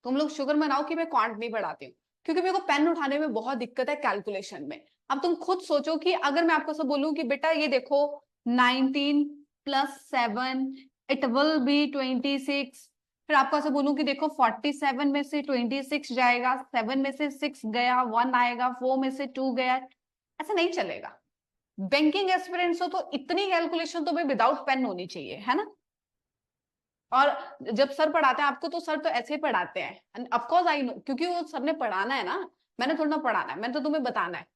तुम लोग शुगर मनाओ कि मैं क्वांट नहीं पढ़ाती हूँ, क्योंकि मेरे को पेन उठाने में बहुत दिक्कत है कैलकुलेशन में। अब तुम खुद सोचो कि अगर मैं आपको सब बोलूं कि बेटा ये देखो 19 प्लस 7 इट विल बी 26, फिर आपको ऐसे बोलूं कि देखो 47 में से 26 जाएगा, 7 में से 6 गया, 1 आएगा, 4 में से 2 गया, ऐसा नहीं चलेगा। बैंकिंग एस्पिरेंट्स हो तो इतनी कैलकुलेशन तो भाई विदाउट पेन होनी चाहिए, है ना। और जब सर पढ़ाते हैं आपको तो सर तो ऐसे ही पढ़ाते हैं, ऑफ कोर्स आई नो, क्योंकि वो सर ने पढ़ाना है ना, मैंने थोड़ा ना पढ़ाना है, मैंने तो तुम्हें बताना है।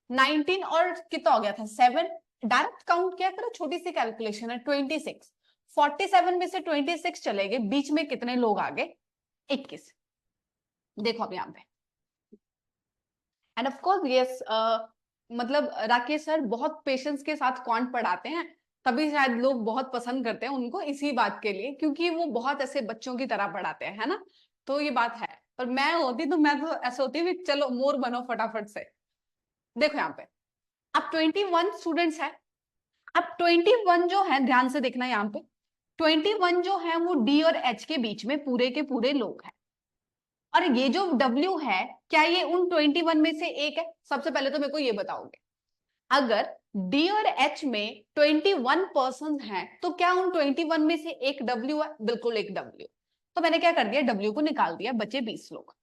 19 और कितना हो गया था, 7, डायरेक्ट काउंट क्या करो, छोटी सी कैलकुलेशन है, 26। 47 में से 26 चले गए, बीच में कितने लोग आ गए, 21। देखो अब यहाँ पे, एंड ऑफ कोर्स यस, मतलब राकेश सर बहुत पेशेंस के साथ क्वांट पढ़ाते हैं, तभी शायद लोग बहुत पसंद करते हैं उनको इसी बात के लिए, क्योंकि वो बहुत ऐसे बच्चों की तरह पढ़ाते हैं, है ना। तो ये बात है, पर मैं होती तो मैं तो ऐसे होती भी, चलो मोर बनो फटाफट से। देखो यहाँ पे अब 21 स्टूडेंट्स है। अब 21 जो है, ध्यान से देखना यहाँ पे, 21 जो है वो डी और एच के बीच में पूरे के पूरे लोग हैं। और ये जो W है, क्या ये उन 21 में से एक है? सबसे पहले तो मेरे को ये बताओगे, अगर D और H में 21 पर्सन हैं तो क्या उन 21 में से एक W है? बिल्कुल एक W। तो मैंने क्या कर दिया, W को निकाल दिया, बचे 20 लोग।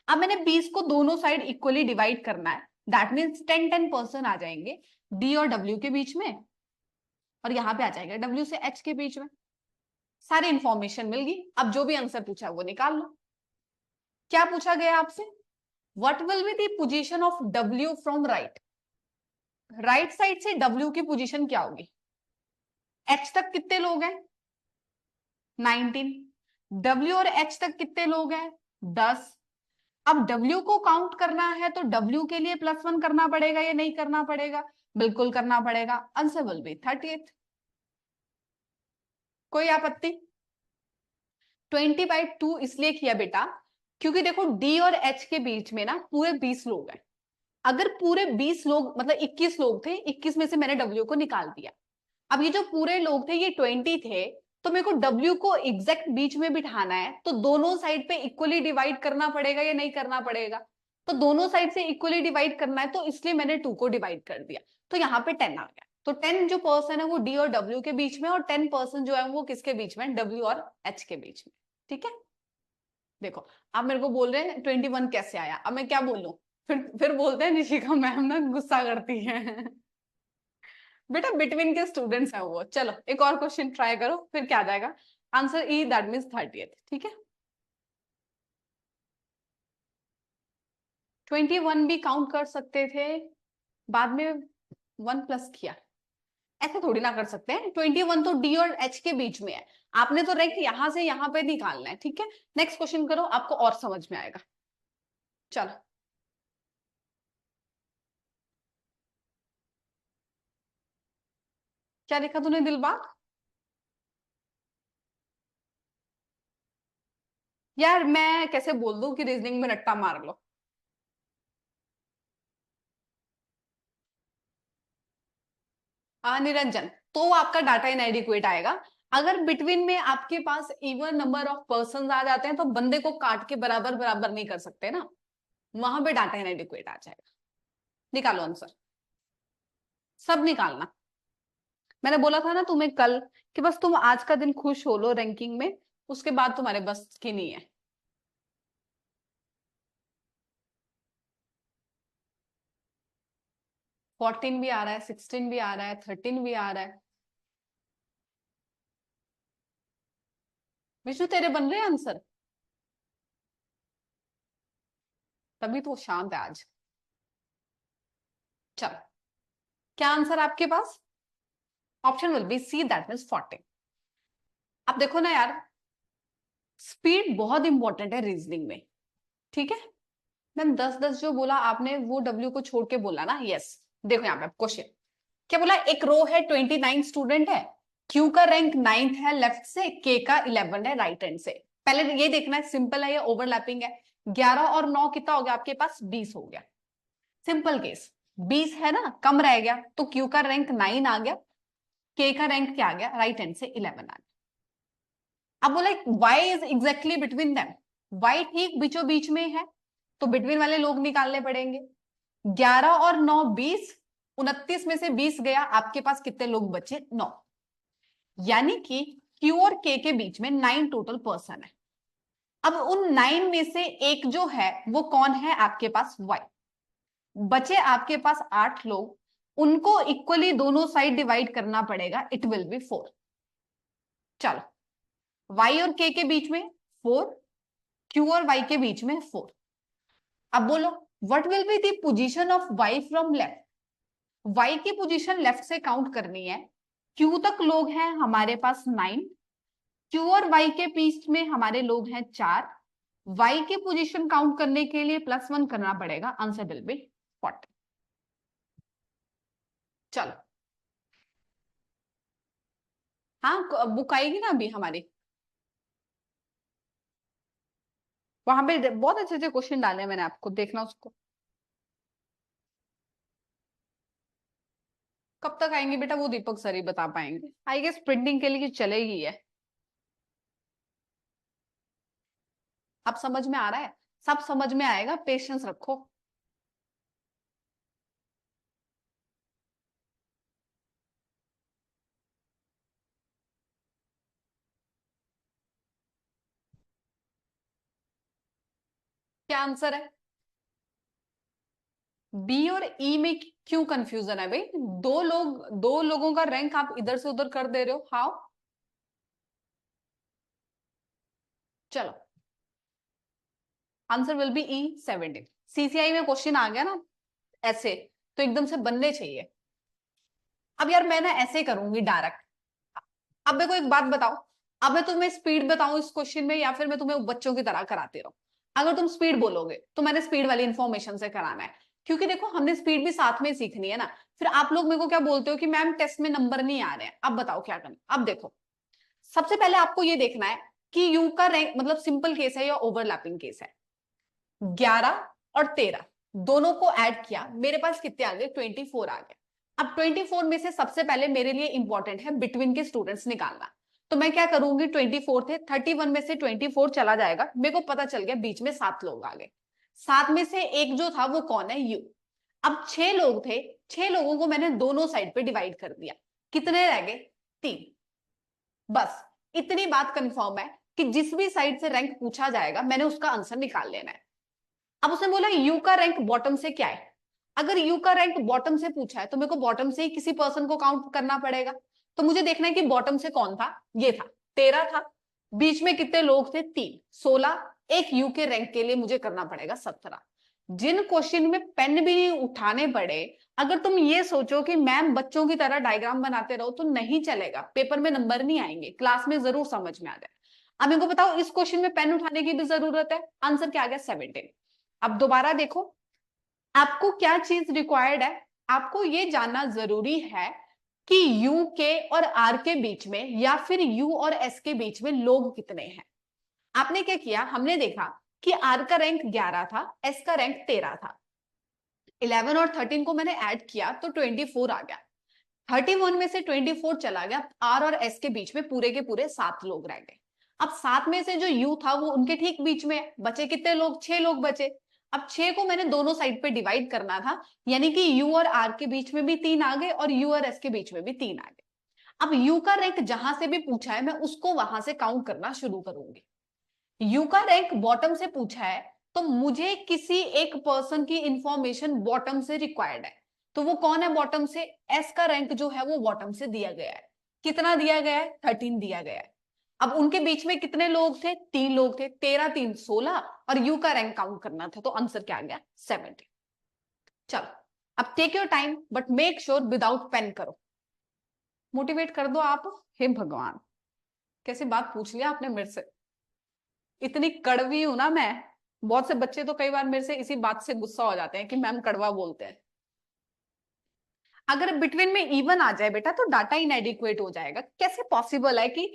अब मैंने 20 को दोनों साइड इक्वली डिवाइड करना है, दैट मीन्स 10 पर्सन आ जाएंगे D और W के बीच में, और यहां पे आ जाएगा W से H के बीच में। सारी इंफॉर्मेशन मिल गई, अब जो भी आंसर पूछा वो निकाल लो। क्या पूछा गया आपसे, what will be the position of W from right? Right side से W की पोजीशन क्या होगी? H तक कितने लोग हैं, 19। W और H तक कितने लोग हैं, 10। अब W को काउंट करना है तो W के लिए +1 करना पड़ेगा या नहीं करना पड़ेगा? बिल्कुल करना पड़ेगा, आंसर विल बी 38। कोई आपत्ति? 20/2 इसलिए किया बेटा क्योंकि देखो D और H के बीच में ना पूरे 20 लोग हैं। अगर पूरे 20 लोग मतलब 21 लोग थे, 21 में से मैंने W को निकाल दिया। अब ये जो पूरे लोग थे ये 20 थे, तो मेरे को W को एग्जैक्ट बीच में बिठाना है, तो दोनों साइड पे इक्वली डिवाइड करना पड़ेगा या नहीं करना पड़ेगा? तो दोनों साइड से इक्वली डिवाइड करना है, तो इसलिए मैंने 2 को डिवाइड कर दिया, तो यहाँ पे 10 आ गया। तो 10 जो पर्सन है वो D और W के बीच में, और 10 पर्सन जो है वो किसके बीच में, W और H के बीच में। ठीक है, देखो आप मेरे को बोल रहे हैं 21 कैसे आया, अब मैं क्या बोलूं? फिर बोलते हैं निशिका मैम ना गुस्सा करती है। बेटा बिटवीन के स्टूडेंट्स हैं वो। चलो एक और क्वेश्चन ट्राई करो, फिर क्या आ जाएगा answer E, that means 30th। ठीक है, 21 भी काउंट कर सकते थे, बाद में 1 प्लस किया, ऐसे थोड़ी ना कर सकते हैं। 21 तो डी और एच के बीच में है, आपने तो रैंक यहां से यहां पे निकालना है। ठीक है, नेक्स्ट क्वेश्चन करो, आपको और समझ में आएगा। चलो, क्या देखा तूने दिलबाग? यार मैं कैसे बोल दूं कि रीजनिंग में रट्टा मार लो। निरंजन, तो आपका डाटा इनएडिक्वेट आएगा। अगर बिटवीन में आपके पास इवन नंबर ऑफ पर्सन आ जाते हैं तो बंदे को काट के बराबर बराबर नहीं कर सकते ना, वहां पे डाटा इनएडिक्वेट आ जाएगा। निकालो आंसर, सब निकालना। मैंने बोला था ना तुम्हें कल कि बस तुम आज का दिन खुश हो लो रैंकिंग में, उसके बाद तुम्हारे बस की नहीं है। 14 भी आ रहा है, 16 भी आ रहा है, 13 भी आ रहा है। विष्णु तेरे बन रहे हैं आंसर, तभी तो शांत है आज। चलो, क्या आंसर आपके पास? Option will be C, that means 14। अब देखो ना यार, स्पीड बहुत इंपॉर्टेंट है रीजनिंग में। ठीक है, मैम 10-10 जो बोला आपने वो डब्ल्यू को छोड़ के बोला ना, यस। देखो यहाँ पे क्वेश्चन क्या बोला, एक रो है 29 स्टूडेंट है, क्यू का रैंक 9th है लेफ्ट से, के का 11 है राइट हैंड से। पहले ये देखना है सिंपल है या ओवरलैपिंग है। 11 और 9 कितना हो गया आपके पास, 20 हो गया। सिंपल केस, 20 है ना, कम रह गया तो क्यू का रैंक 9 आ गया, के का रैंक क्या आ गया राइट हैंड से 11 आ गया। अब बोला Y is exactly between them, Y ठीक बीचों बीच में है, तो बिटवीन वाले लोग निकालने पड़ेंगे। 11 और 9 20, 29 में से 20 गया, आपके पास कितने लोग बचे, 9। यानी कि क्यू और के बीच में 9 टोटल पर्सन है। अब उन 9 में से एक जो है वो कौन है आपके पास, वाई। बचे आपके पास 8 लोग, उनको इक्वली दोनों साइड डिवाइड करना पड़ेगा, इट विल बी 4। चलो, वाई और के बीच में 4, क्यू और वाई के बीच में 4। अब बोलो what will be the position of Y from left. Y की पोजीशन लेफ्ट से काउंट करनी है, क्यू तक लोग हैं हमारे पास 9, क्यू और वाई के बीच में हमारे लोग हैं 4। वाई की पोजीशन काउंट करने के लिए +1 करना पड़ेगा, आंसर विल बी 40। चलो, हाँ बुक आएगी ना अभी हमारी, वहां पे बहुत अच्छे अच्छे क्वेश्चन डाले हैं मैंने, आपको देखना उसको। कब तक आएंगे बेटा वो दीपक सर ही बता पाएंगे, आई गेस प्रिंटिंग के लिए चलेगी है। अब समझ में आ रहा है, सब समझ में आएगा, पेशेंस रखो। क्या आंसर है? बी और ई में क्यों कंफ्यूजन है भाई? दो लोगों का रैंक आप इधर से उधर कर दे रहे हो, हाउ? चलो, answer will be E 17। CCI में क्वेश्चन आ गया ना ऐसे, तो एकदम से बनने चाहिए। अब यार मैं ना ऐसे करूंगी डायरेक्ट। अब मेरे को एक बात बताओ, अब मैं तुम्हें स्पीड बताऊं इस क्वेश्चन में या फिर मैं तुम्हें बच्चों की तरह कराती रहूं? अगर तुम स्पीड बोलोगे तो मैंने स्पीड वाली इंफॉर्मेशन से कराना है, क्योंकि देखो हमने स्पीड भी साथ में सीखनी है ना। फिर आप लोग मेरे को क्या बोलते हो कि मैम टेस्ट में नंबर नहीं आ रहे हैं, अब बताओ क्या करना। अब देखो, सबसे पहले आपको ये देखना है कि यू का रैंक मतलब सिंपल केस है या ओवरलैपिंग केस है। 11 और 13 दोनों को ऐड किया, मेरे पास कितने आ गए, 24 आ गए। अब 24 में से सबसे पहले मेरे लिए इंपॉर्टेंट है बिटवीन के स्टूडेंट्स निकालना। तो मैं क्या करूंगी, 24 थे, 31 में से 24 चला जाएगा, मेरे को पता चल गया बीच में 7 लोग आ गए। 7 में से एक जो था वो कौन है, यू। अब 6 लोग थे, 6 लोगों को मैंने दोनों साइड पे डिवाइड कर दिया, कितने रह गए, 3। बस इतनी बात कंफर्म है कि जिस भी साइड से रैंक पूछा जाएगा मैंने उसका आंसर निकाल लेना है। अब उसने बोला यू का रैंक बॉटम से क्या है। अगर यू का रैंक बॉटम से पूछा है तो मेरे को बॉटम से ही किसी पर्सन को काउंट करना पड़ेगा। तो मुझे देखना है कि बॉटम से कौन था, ये था 13 था, बीच में कितने लोग थे 3, 16, एक यू के रैंक के लिए मुझे करना पड़ेगा 17। जिन क्वेश्चन में पेन भी नहीं उठाने पड़े, अगर तुम ये सोचो कि मैम बच्चों की तरह डायग्राम बनाते रहो तो नहीं चलेगा, पेपर में नंबर नहीं आएंगे, क्लास में जरूर समझ में आ जाए। अब इनको बताओ इस क्वेश्चन में पेन उठाने की भी जरूरत है, आंसर क्या आ गया 17। अब दोबारा देखो, आपको क्या चीज रिक्वायर्ड है, आपको ये जानना जरूरी है कि यू के और आर के बीच में या फिर यू और एस के बीच में लोग कितने हैं। आपने क्या किया, हमने देखा कि आर का रैंक 11 था, एस का रैंक 13 था, 11 और 13 को मैंने ऐड किया तो 24 आ गया, 31 में से 24 चला गया, आर और एस के बीच में पूरे के पूरे 7 लोग रह गए। अब 7 में से जो यू था वो उनके ठीक बीच में बचे कितने लोग, 6 लोग बचे। अब 6 को मैंने दोनों साइड पे डिवाइड करना था, यानी कि यू और आर के बीच में भी 3 आ गए और यू और एस के बीच में भी 3 आ गए। अब यू का रैंक जहां से भी पूछा है मैं उसको वहां से काउंट करना शुरू करूंगी। यू का रैंक बॉटम से पूछा है तो मुझे किसी एक पर्सन की इंफॉर्मेशन बॉटम से रिक्वायर्ड है, तो वो कौन है बॉटम से, एस का रैंक जो है वो बॉटम से दिया गया है, कितना दिया गया है 13 दिया गया है। अब उनके बीच में कितने लोग थे, 3 लोग थे, 13 3 16 और यू का रैंक काउंट करना था, तो आंसर क्या आ गया 70। चलो अब take your time but make sure without pen करो, मोटिवेट कर दो आप। हे भगवान, कैसी बात पूछ लिया आपने मेरे से, इतनी कड़वी हूं ना मैं। बहुत से बच्चे तो कई बार मेरे से इसी बात से गुस्सा हो जाते हैं कि मैम कड़वा बोलते हैं। अगर बिटवीन में इवन आ जाए बेटा तो डाटा इनएडिक्वेट हो जाएगा। कैसे पॉसिबल है कि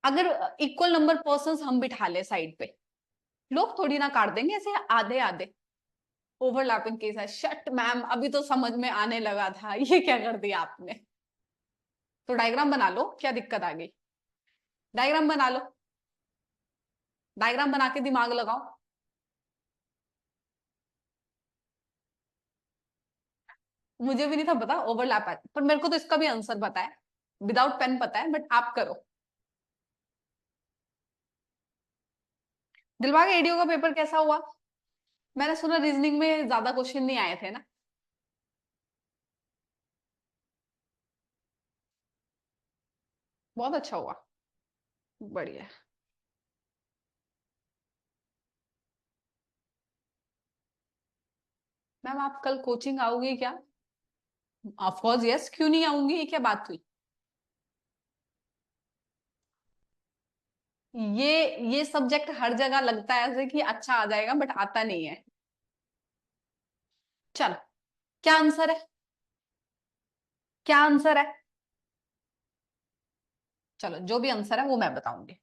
अगर इक्वल नंबर पर्सन हम बिठा ले साइड पे, लोग थोड़ी ना काट देंगे ऐसे आधे आधे। ओवरलैपिंग केस है, शट मैम अभी तो समझ में आने लगा था, ये क्या कर दिया आपने। तो डायग्राम बना लो, क्या दिक्कत आ गई, डायग्राम बना लो, डायग्राम बना के दिमाग लगाओ। मुझे भी नहीं था पता ओवरलैप है, पर मेरे को तो इसका भी आंसर पता है, विदाउट पेन पता है, बट आप करो। दिलबाग एडीओ का पेपर कैसा हुआ, मैंने सुना रीजनिंग में ज्यादा क्वेश्चन नहीं आए थे ना। बहुत अच्छा हुआ, बढ़िया। मैम आप कल कोचिंग आओगी क्या, ऑफ कोर्स यस, क्यों नहीं आऊंगी, ये क्या बात हुई। ये सब्जेक्ट हर जगह लगता है ऐसे कि अच्छा आ जाएगा बट आता नहीं है। चलो क्या आंसर है, क्या आंसर है, चलो जो भी आंसर है वो मैं बताऊंगी।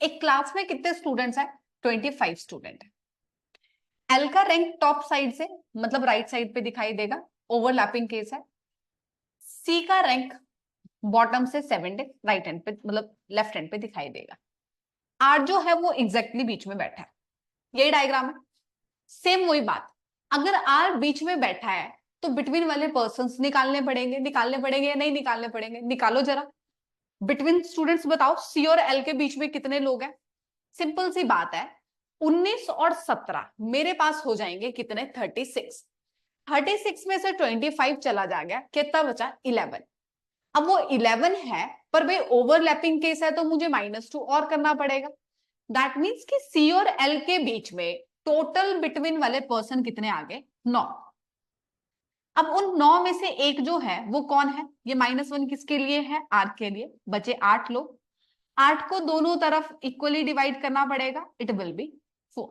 एक क्लास में कितने स्टूडेंट्स हैं, 25 स्टूडेंट है। एल का रैंक टॉप साइड से मतलब राइट साइड पे दिखाई देगा, ओवरलैपिंग केस है। सी का रैंक बॉटम से 70 राइट हैंड पे मतलब लेफ्ट हैंड पे दिखाई देगा। आर जो है वो एग्जैक्टली बीच में बैठा है, यही डायग्राम है। सेम वही बात, अगर आर बीच में बैठा है तो बिटवीन वाले पर्सन निकालने पड़ेंगे, निकालने पड़ेंगे या नहीं निकालने पड़ेंगे, निकालो जरा। बिटवीन स्टूडेंट्स बताओ सी और एल के बीच में कितने लोग हैं, सिंपल सी बात है, 19 और 17 मेरे पास हो जाएंगे कितने 36, 36 में से 25 चला जा गया, कितना बचा 11। अब वो 11 है पर भाई ओवरलैपिंग केस है तो मुझे -2 और करना पड़ेगा। दैट मीन्स कि सी और एल के बीच में टोटल बिटवीन वाले पर्सन कितने आ गए 9। अब उन 9 में से एक जो है वो कौन है, ये -1 किसके लिए है, आर के लिए, बचे 8 लोग। 8 को दोनों तरफ इक्वली डिवाइड करना पड़ेगा, इट विल बी 4।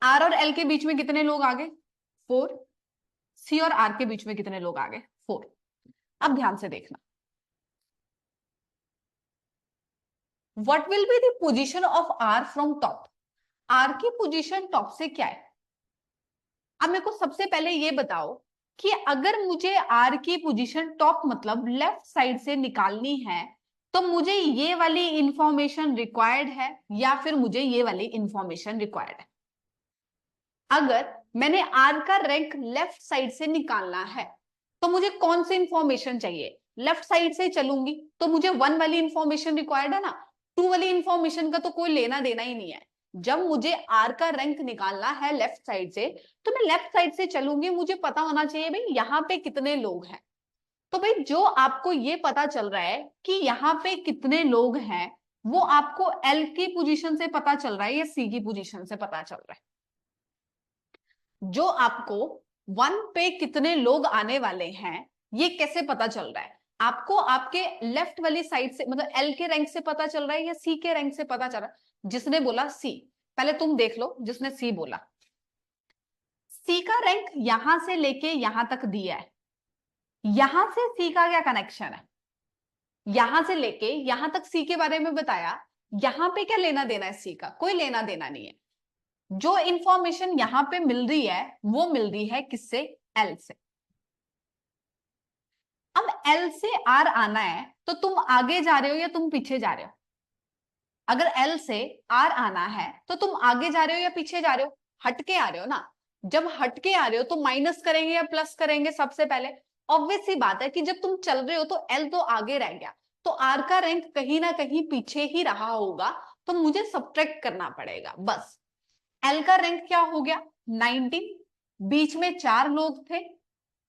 आर और एल के बीच में कितने लोग आ गए 4, सी और आर के बीच में कितने लोग आ गए 4। अब ध्यान से देखना, what will be the position of R from top, R की पोजीशन टॉप से क्या है। अब मेरे को सबसे पहले ये बताओ कि अगर मुझे आर की पोजीशन टॉप मतलब लेफ्ट साइड से निकालनी है तो मुझे ये वाली इंफॉर्मेशन रिक्वायर्ड है या फिर मुझे ये वाली इंफॉर्मेशन रिक्वायर्ड है। अगर मैंने आर का रैंक लेफ्ट साइड से निकालना है तो मुझे कौन सी इंफॉर्मेशन चाहिए, लेफ्ट साइड से चलूंगी तो मुझे 1 वाली इंफॉर्मेशन रिक्वायर्ड है ना, 2 वाली इंफॉर्मेशन का तो कोई लेना देना ही नहीं है। जब मुझे आर का रैंक निकालना है लेफ्ट साइड से, तो मैं लेफ्ट साइड से चलूंगी, मुझे पता होना चाहिए भाई यहाँ पे कितने लोग हैं। तो भाई जो आपको ये पता चल रहा है कि यहाँ पे कितने लोग हैं, वो आपको एल की पोजीशन से पता चल रहा है या सी की पोजीशन से पता चल रहा है? जो आपको 1 पे कितने लोग आने वाले हैं ये कैसे पता चल रहा है? आपको आपके लेफ्ट वाली साइड से, मतलब एल के रैंक से पता चल रहा है या सी के रैंक से पता चल रहा है? जिसने बोला सी, पहले तुम देख लो जिसने सी बोला। सी का रैंक यहां से लेके यहां तक दिया है, यहां से सी का क्या कनेक्शन है? यहां से लेके यहां तक सी के बारे में बताया, यहां पे क्या लेना देना है सी का? कोई लेना देना नहीं है। जो इंफॉर्मेशन यहां पे मिल रही है वो मिल रही है किससे? एल से। अब एल से आर आना है तो तुम आगे जा रहे हो या तुम पीछे जा रहे हो? अगर एल से आर आना है तो तुम आगे जा रहे हो या पीछे जा रहे हो? हटके आ रहे हो ना। जब हटके आ रहे हो तो माइनस करेंगे या प्लस करेंगे? सबसे पहले ऑब्वियस सी बात है कि जब तुम चल रहे हो तो एल तो आगे रह गया, तो आर का रैंक कहीं ना कहीं पीछे ही रहा होगा, तो मुझे सब्ट्रैक्ट करना पड़ेगा बस। एल का रैंक क्या हो गया? 19। बीच में 4 लोग थे।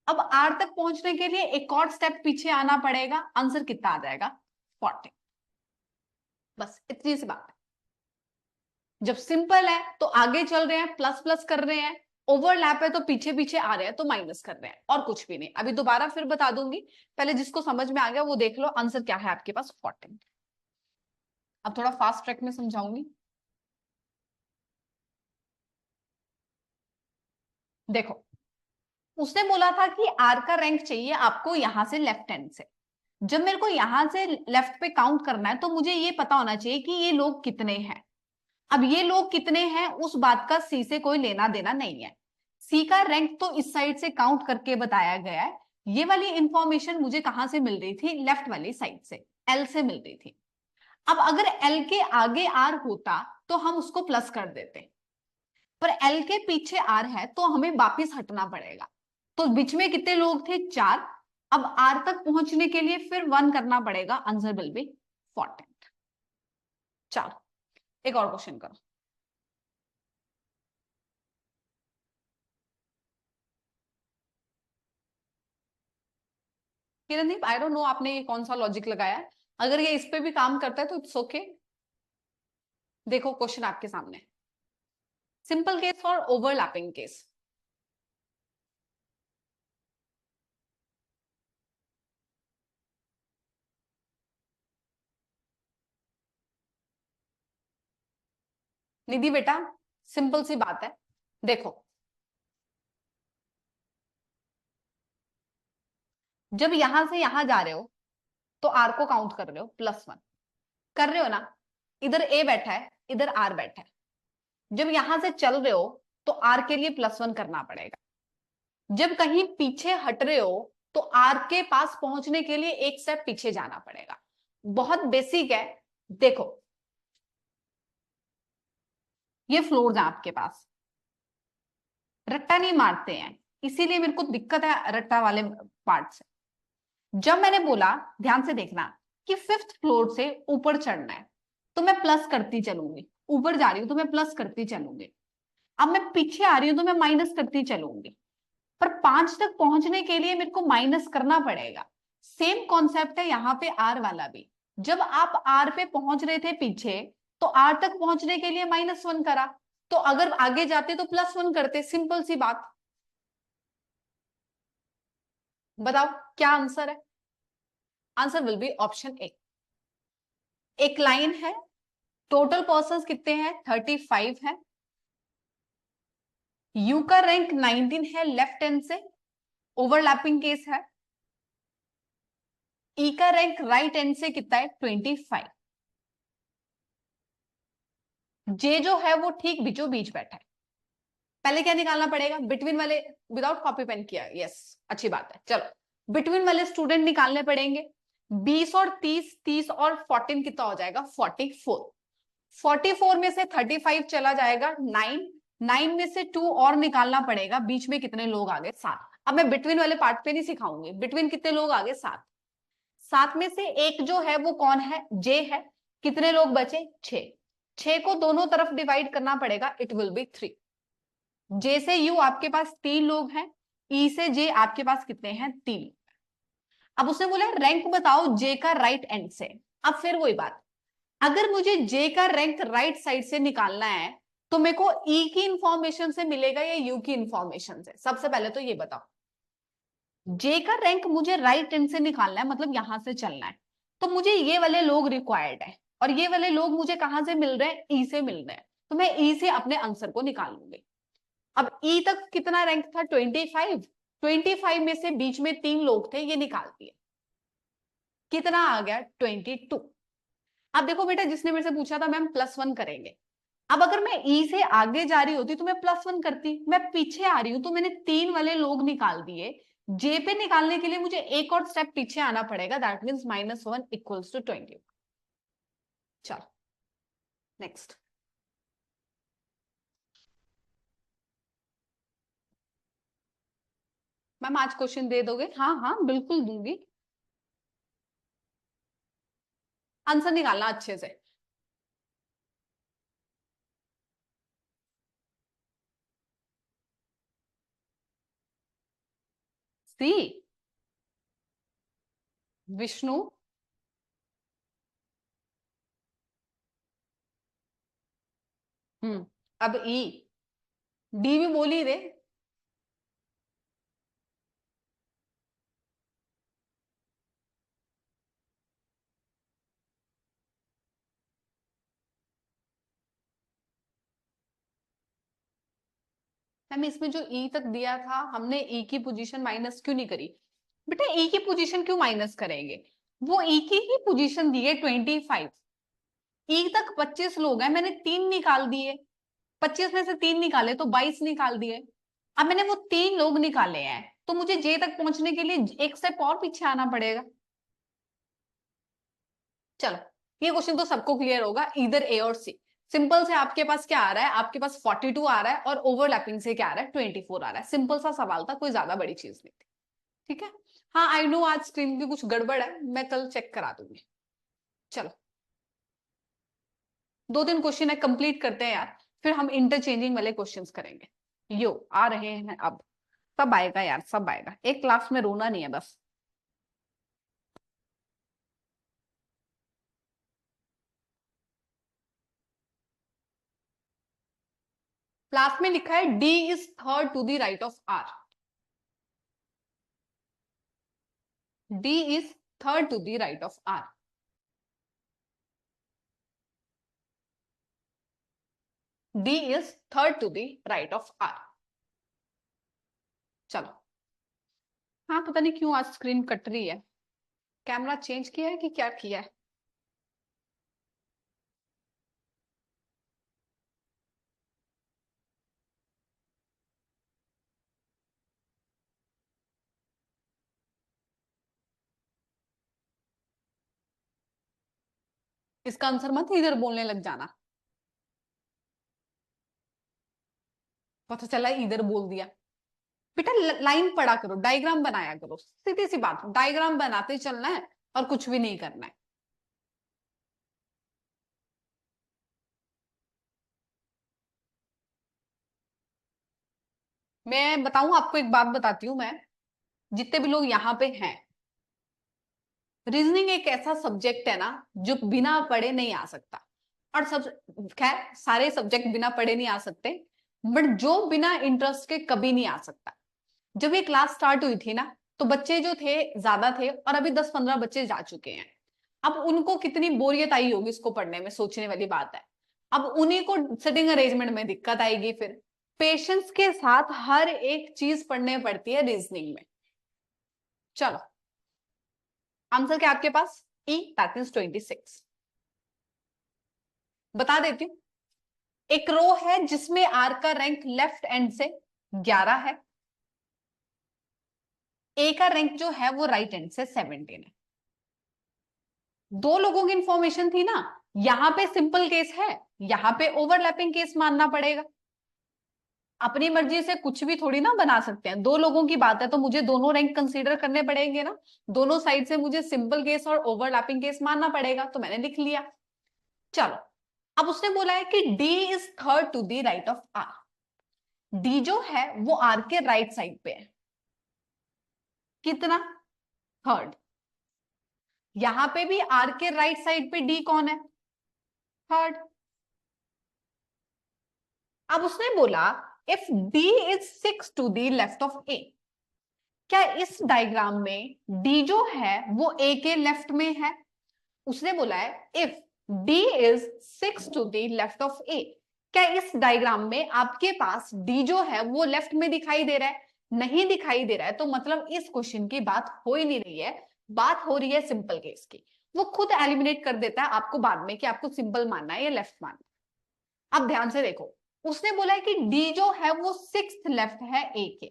अब आर तक पहुंचने के लिए एक और स्टेप पीछे आना पड़ेगा। आंसर कितना आ जाएगा? 40। बस इतनी सी बात है। जब सिंपल है तो आगे चल रहे हैं, प्लस प्लस कर रहे हैं। ओवरलैप है तो पीछे पीछे आ रहे हैं तो माइनस कर रहे हैं, और कुछ भी नहीं। अभी दोबारा फिर बता दूंगी, पहले जिसको समझ में आ गया वो देख लो। आंसर क्या है आपके पास? 40। अब थोड़ा फास्ट ट्रैक में समझाऊंगी। देखो, उसने बोला था कि आर का रैंक चाहिए आपको यहां से लेफ्ट हैंड से। जब मेरे को यहां से लेफ्ट पे काउंट करना है तो मुझे ये पता होना चाहिए कि ये लोग कितने हैं। अब ये लोग कितने हैं उस बात का सी से कोई लेना देना नहीं है। सी का रैंक तो इस साइड से काउंट करके बताया गया है। ये वाली इंफॉर्मेशन मुझे कहां से मिल रही थी? लेफ्ट वाली साइड से, एल से मिल रही थी। अब अगर एल के आगे आर होता तो हम उसको प्लस कर देते, पर एल के पीछे आर है तो हमें वापिस हटना पड़ेगा। तो बीच में कितने लोग थे? 4। अब आर तक पहुंचने के लिए फिर 1 करना पड़ेगा। Answer will B 40। चलो एक और क्वेश्चन करो। किरणदीप, आई डोंट नो आपने ये कौन सा लॉजिक लगाया है। अगर ये इस पे भी काम करता है तो इट्स ओके। देखो क्वेश्चन आपके सामने, सिंपल केस और ओवरलैपिंग केस। निधि बेटा, सिंपल सी बात है। देखो, जब यहां से यहां जा रहे हो तो आर को काउंट कर रहे हो, +1 कर रहे हो ना। इधर ए बैठा है, इधर आर बैठा है। जब यहां से चल रहे हो तो आर के लिए +1 करना पड़ेगा। जब कहीं पीछे हट रहे हो तो आर के पास पहुंचने के लिए एक स्टेप पीछे जाना पड़ेगा। बहुत बेसिक है। देखो, ये फ्लोर्स है आपके पास, रट्टा नहीं मारते हैं, इसीलिए मेरे को दिक्कत है रट्टा वाले पार्ट से। जब मैंने बोला, ध्यान से देखना, कि 5th फ्लोर से ऊपर चढ़ना है तो मैं प्लस करती चलूंगी। ऊपर जा रही हूं तो मैं प्लस करती चलूंगी। अब मैं पीछे आ रही हूं तो मैं माइनस करती चलूंगी। पर 5 तक पहुंचने के लिए मेरे को माइनस करना पड़ेगा। सेम कॉन्सेप्ट है यहाँ पे आर वाला भी। जब आप आर पे पहुंच रहे थे पीछे, तो आर तक पहुंचने के लिए -1 करा, तो अगर आगे जाते तो +1 करते। सिंपल सी बात। बताओ क्या आंसर है? Answer will B option A. एक लाइन है, टोटल पर्सन कितने हैं? 35 है। यू का रैंक 19 है लेफ्ट हैंड से, ओवरलैपिंग केस है। ई का रैंक राइट हैंड से कितना है? 25। जे जो है वो ठीक बीचों बीच बैठा है। पहले क्या निकालना पड़ेगा? बिटवीन वाले, विदाउट कॉपी पेन किया, यस अच्छी बात है। चलो बिटवीन वाले स्टूडेंट निकालने पड़ेंगे। 20 और 30, 30 और 14 कितना हो जाएगा? 44। 44 में से 35 चला जाएगा 9। 9 में से 2 और निकालना पड़ेगा। बीच में कितने लोग आ गए? 7। अब मैं बिटवीन वाले पार्ट पे नहीं सिखाऊंगी। बिटवीन कितने लोग आ गए? 7। 7 में से एक जो है वो कौन है? जे है। कितने लोग बचे? 6। 6 को दोनों तरफ डिवाइड करना पड़ेगा, इट विल बी 3। जे से यू आपके पास 3 लोग हैं, ई से जे आपके पास कितने हैं, 3। अब उसने बोला रैंक बताओ जे का राइट एंड से। अब फिर वही बात, अगर मुझे जे का रैंक राइट साइड से निकालना है तो मेरे को ई की इंफॉर्मेशन से मिलेगा या यू की इंफॉर्मेशन से? सबसे पहले तो ये बताओ, जे का रैंक मुझे राइट एंड से निकालना है, मतलब यहां से चलना है, तो मुझे ये वाले लोग रिक्वायर्ड है, और ये वाले लोग मुझे कहां से मिल रहे हैं, ई से मिल रहे हैं, तो मैं ई से अपने आंसर को निकाल लूंगी। अब ई तक कितना रैंक था, 25। 25 में से बीच में 3 लोग थे, ये निकाल दिए, कितना आ गया, 22। अब देखो बेटा, जिसने मेरे से पूछा था मैम +1 करेंगे, अब अगर मैं ई से आगे जा रही होती तो मैं +1 करती, मैं पीछे आ रही हूं तो मैंने 3 वाले लोग निकाल दिए। जे पे निकालने के लिए मुझे एक और स्टेप पीछे आना पड़ेगा, दैट मीन्स -1 इक्वल्स टू 20। चलो नेक्स्ट। मैम आज क्वेश्चन दे दोगे? हाँ हाँ बिल्कुल दूंगी, आंसर निकालना अच्छे से। सी, विष्णु। अब ई, डी भी बोल ही दे। मैम इसमें जो ई तक दिया था, हमने ई की पोजीशन माइनस क्यों नहीं करी? बेटा ई की पोजीशन क्यों माइनस करेंगे, वो ई की ही पोजीशन दी है 25। ई तक 25 लोग हैं, मैंने 3 निकाल दिए, 25 में से 3 निकाले तो 22 निकाल दिए। अब मैंने वो 3 लोग निकाले हैं, तो मुझे जे तक पहुंचने के लिए एक स्टेप और पीछे आना पड़ेगा। चलो, ये क्वेश्चन तो सबको क्लियर होगा, इधर ए और सी। सिंपल से आपके पास क्या आ रहा है, आपके पास 42 आ रहा है, और ओवरलैपिंग से क्या आ रहा है, 24 आ रहा है। सिंपल सा सवाल था, कोई ज्यादा बड़ी चीज नहीं थी। ठीक है, हाँ आई नो आज स्क्रीन की कुछ गड़बड़ है, मैं कल चेक करा दूंगी। चलो, 2-3 क्वेश्चन है, कंप्लीट करते हैं यार, फिर हम इंटरचेंजिंग वाले क्वेश्चंस करेंगे। यो आ रहे हैं अब, सब आएगा यार, सब आएगा, एक क्लास में रोना नहीं है बस। क्लास में लिखा है D is third to the right of R. D is third to the right of R. D is third to the right of R. चलो, हाँ पता नहीं क्यों आज स्क्रीन कट रही है, कैमरा चेंज किया है कि क्या किया है? इसका आंसर मत इधर बोलने लग जाना, पता चला इधर बोल दिया। बेटा लाइन पढ़ा करो, डायग्राम बनाया करो, सीधी सी बात, डायग्राम बनाते चलना है और कुछ भी नहीं करना है। मैं बताऊं आपको, एक बात बताती हूँ मैं, जितने भी लोग यहाँ पे हैं, रीजनिंग एक ऐसा सब्जेक्ट है ना जो बिना पढ़े नहीं आ सकता। और सब, खैर सारे सब्जेक्ट बिना पढ़े नहीं आ सकते, बट जो बिना इंटरेस्ट के कभी नहीं आ सकता। जब ये क्लास स्टार्ट हुई थी ना, तो बच्चे जो थे ज्यादा थे, और अभी 10-15 बच्चे जा चुके हैं। अब उनको कितनी बोरियत आई होगी इसको पढ़ने में, सोचने वाली बात है। अब उन्हीं को सिटिंग अरेंजमेंट में दिक्कत आएगी, फिर पेशेंस के साथ हर एक चीज पढ़ने पड़ती है रीजनिंग में। चलो, आंसर क्या आपके पास, ई, दैट मींस 26। बता देती हूँ, एक रो है जिसमें आर का रैंक लेफ्ट एंड से 11 है, ए का रैंक जो है वो राइट एंड से 17 है। दो लोगों की इंफॉर्मेशन थी ना, यहां पे सिंपल केस है, यहां पे ओवरलैपिंग केस मानना पड़ेगा। अपनी मर्जी से कुछ भी थोड़ी ना बना सकते हैं, दो लोगों की बात है तो मुझे दोनों रैंक कंसीडर करने पड़ेंगे ना, दोनों साइड से मुझे सिंपल केस और ओवरलैपिंग केस मानना पड़ेगा, तो मैंने लिख लिया। चलो, अब उसने बोला है कि D is third to the right of R। D जो है वो R के राइट साइड पे है, कितना, थर्ड। यहां पे भी R के राइट साइड पे D कौन है, थर्ड। अब उसने बोला if D is 6 to the left of A, क्या इस डायग्राम में D जो है वो A के लेफ्ट में है। उसने बोला है if D is 6 to the left of A, क्या इस डायग्राम में आपके पास D जो है वो लेफ्ट में दिखाई दे रहा है, नहीं दिखाई दे रहा है, तो मतलब इस क्वेश्चन की बात हो ही नहीं रही है, बात हो रही है सिंपल केस की। वो खुद एलिमिनेट कर देता है आपको बाद में कि आपको सिंपल मानना है या लेफ्ट मानना है। अब ध्यान से देखो, उसने बोला है कि D जो है वो 6th लेफ्ट है A के,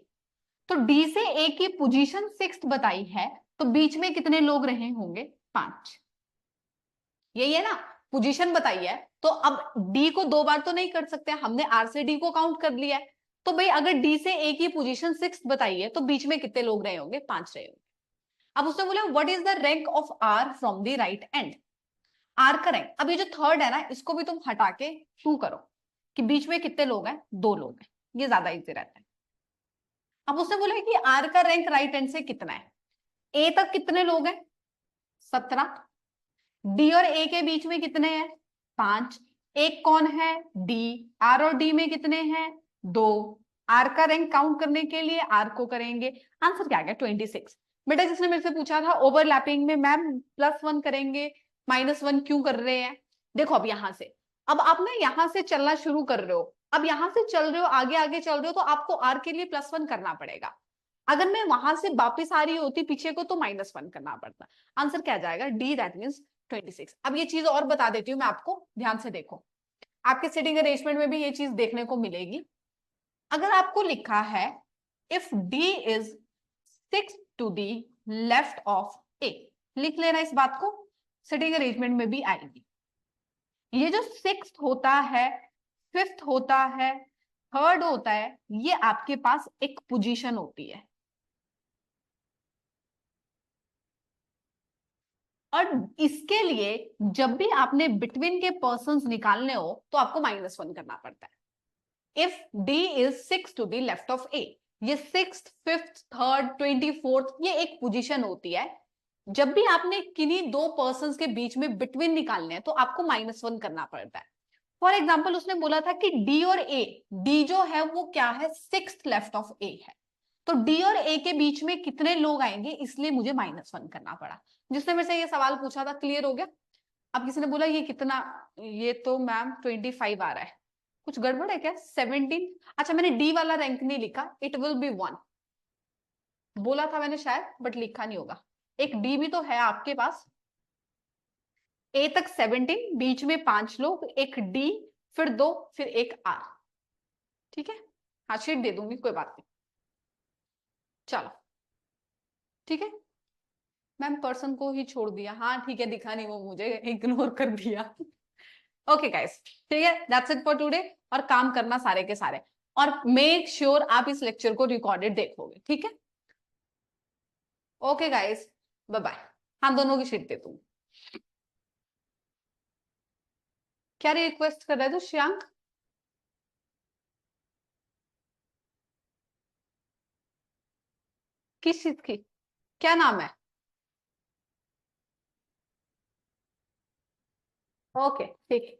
तो D से A की पोजीशन 6th बताई है, तो बीच में कितने लोग रहे होंगे, 5। यही है ना, पोजीशन बताई है, तो अब डी को दो बार तो नहीं कर सकते, हमने आर से डी को काउंट कर लिया है, तो भाई अगर डी से ए की पोजीशन 6 बताई है तो बीच में कितने लोग रहे होंगे, 5 रहे होंगे। अब उसने बोला what is the rank of R from the right end. R का रैंक, अब ये जो थर्ड है ना, इसको भी तुम हटा के 2 करो कि बीच में कितने लोग हैं, 2 लोग हैं, ये ज्यादा इजी रहता है। अब उसने बोला कि आर का रैंक राइट एंड से कितना है, ए तक कितने लोग हैं, 17। डी और ए के बीच में कितने हैं, 5। एक कौन है, डी। आर और डी में कितने हैं, 2। आर का रैंक काउंट करने के लिए आर को करेंगे, आंसर क्या आ गया, 26। बेटा जिसने मेरे से पूछा था ओवरलैपिंग में मैम +1 करेंगे, -1 क्यों कर रहे हैं, देखो अब यहां से, अब आप ना यहां से चलना शुरू कर रहे हो, अब यहां से चल रहे हो, आगे आगे चल रहे हो, तो आपको आर के लिए +1 करना पड़ेगा। अगर मैं वहां से वापिस आ रही होती पीछे को तो -1 करना पड़ता। आंसर क्या जाएगा, डी, दैट मीन्स 26। अब ये चीज और बता देती हूँ मैं आपको, ध्यान से देखो, आपके सिटिंग अरेंजमेंट में भी ये चीज देखने को मिलेगी। अगर आपको लिखा है if D is 6 to the left of A, लिख लेना इस बात को, सिटिंग अरेंजमेंट में भी आएगी। ये जो 6th होता है, 5th होता है, 3rd होता है, ये आपके पास एक पोजीशन होती है, और इसके लिए जब भी आपने बिटवीन के पर्संस निकालने हो तो आपको -1 करना पड़ता है। If D is 6 to the left of A, ये 6th, 5th, 3rd, 24th, ये एक पोजीशन होती है। जब भी आपने किन्हीं दो पर्संस के बीच में बिटवीन निकालने हैं तो आपको -1 करना पड़ता है। फॉर एग्जाम्पल उसने बोला था कि D और A, D जो है वो क्या है, 6th लेफ्ट ऑफ A है, तो डी और ए के बीच में कितने लोग आएंगे, इसलिए मुझे -1 करना पड़ा। जिसने मेरे से ये सवाल पूछा था, क्लियर हो गया। अब किसी ने बोला ये कितना, ये तो मैम 25 आ रहा है, कुछ गड़बड़ है क्या, 17। अच्छा मैंने डी वाला रैंक नहीं लिखा, इट विल बी 1, बोला था मैंने शायद, बट लिखा नहीं होगा। एक डी भी तो है आपके पास, ए तक 17, बीच में 5 लोग, एक डी, फिर 2, फिर एक आर, ठीक है। हाँ शीट दे दूंगी, कोई बात नहीं, चलो ठीक है। मैम पर्सन को ही छोड़ दिया, हाँ ठीक है, दिखा नहीं वो मुझे, इग्नोर कर दिया। ओके गाइस, ठीक है, दैट्स इट फॉर टुडे। और काम करना सारे के सारे, और मेक श्योर आप इस लेक्चर को रिकॉर्डेड देखोगे, ठीक है। Okay guys, bye bye. हाँ दोनों की शीट दे दूँ। क्या रिक्वेस्ट कर रहे थे श्यांक, किस चीज की, क्या नाम है, ओके ठीक है।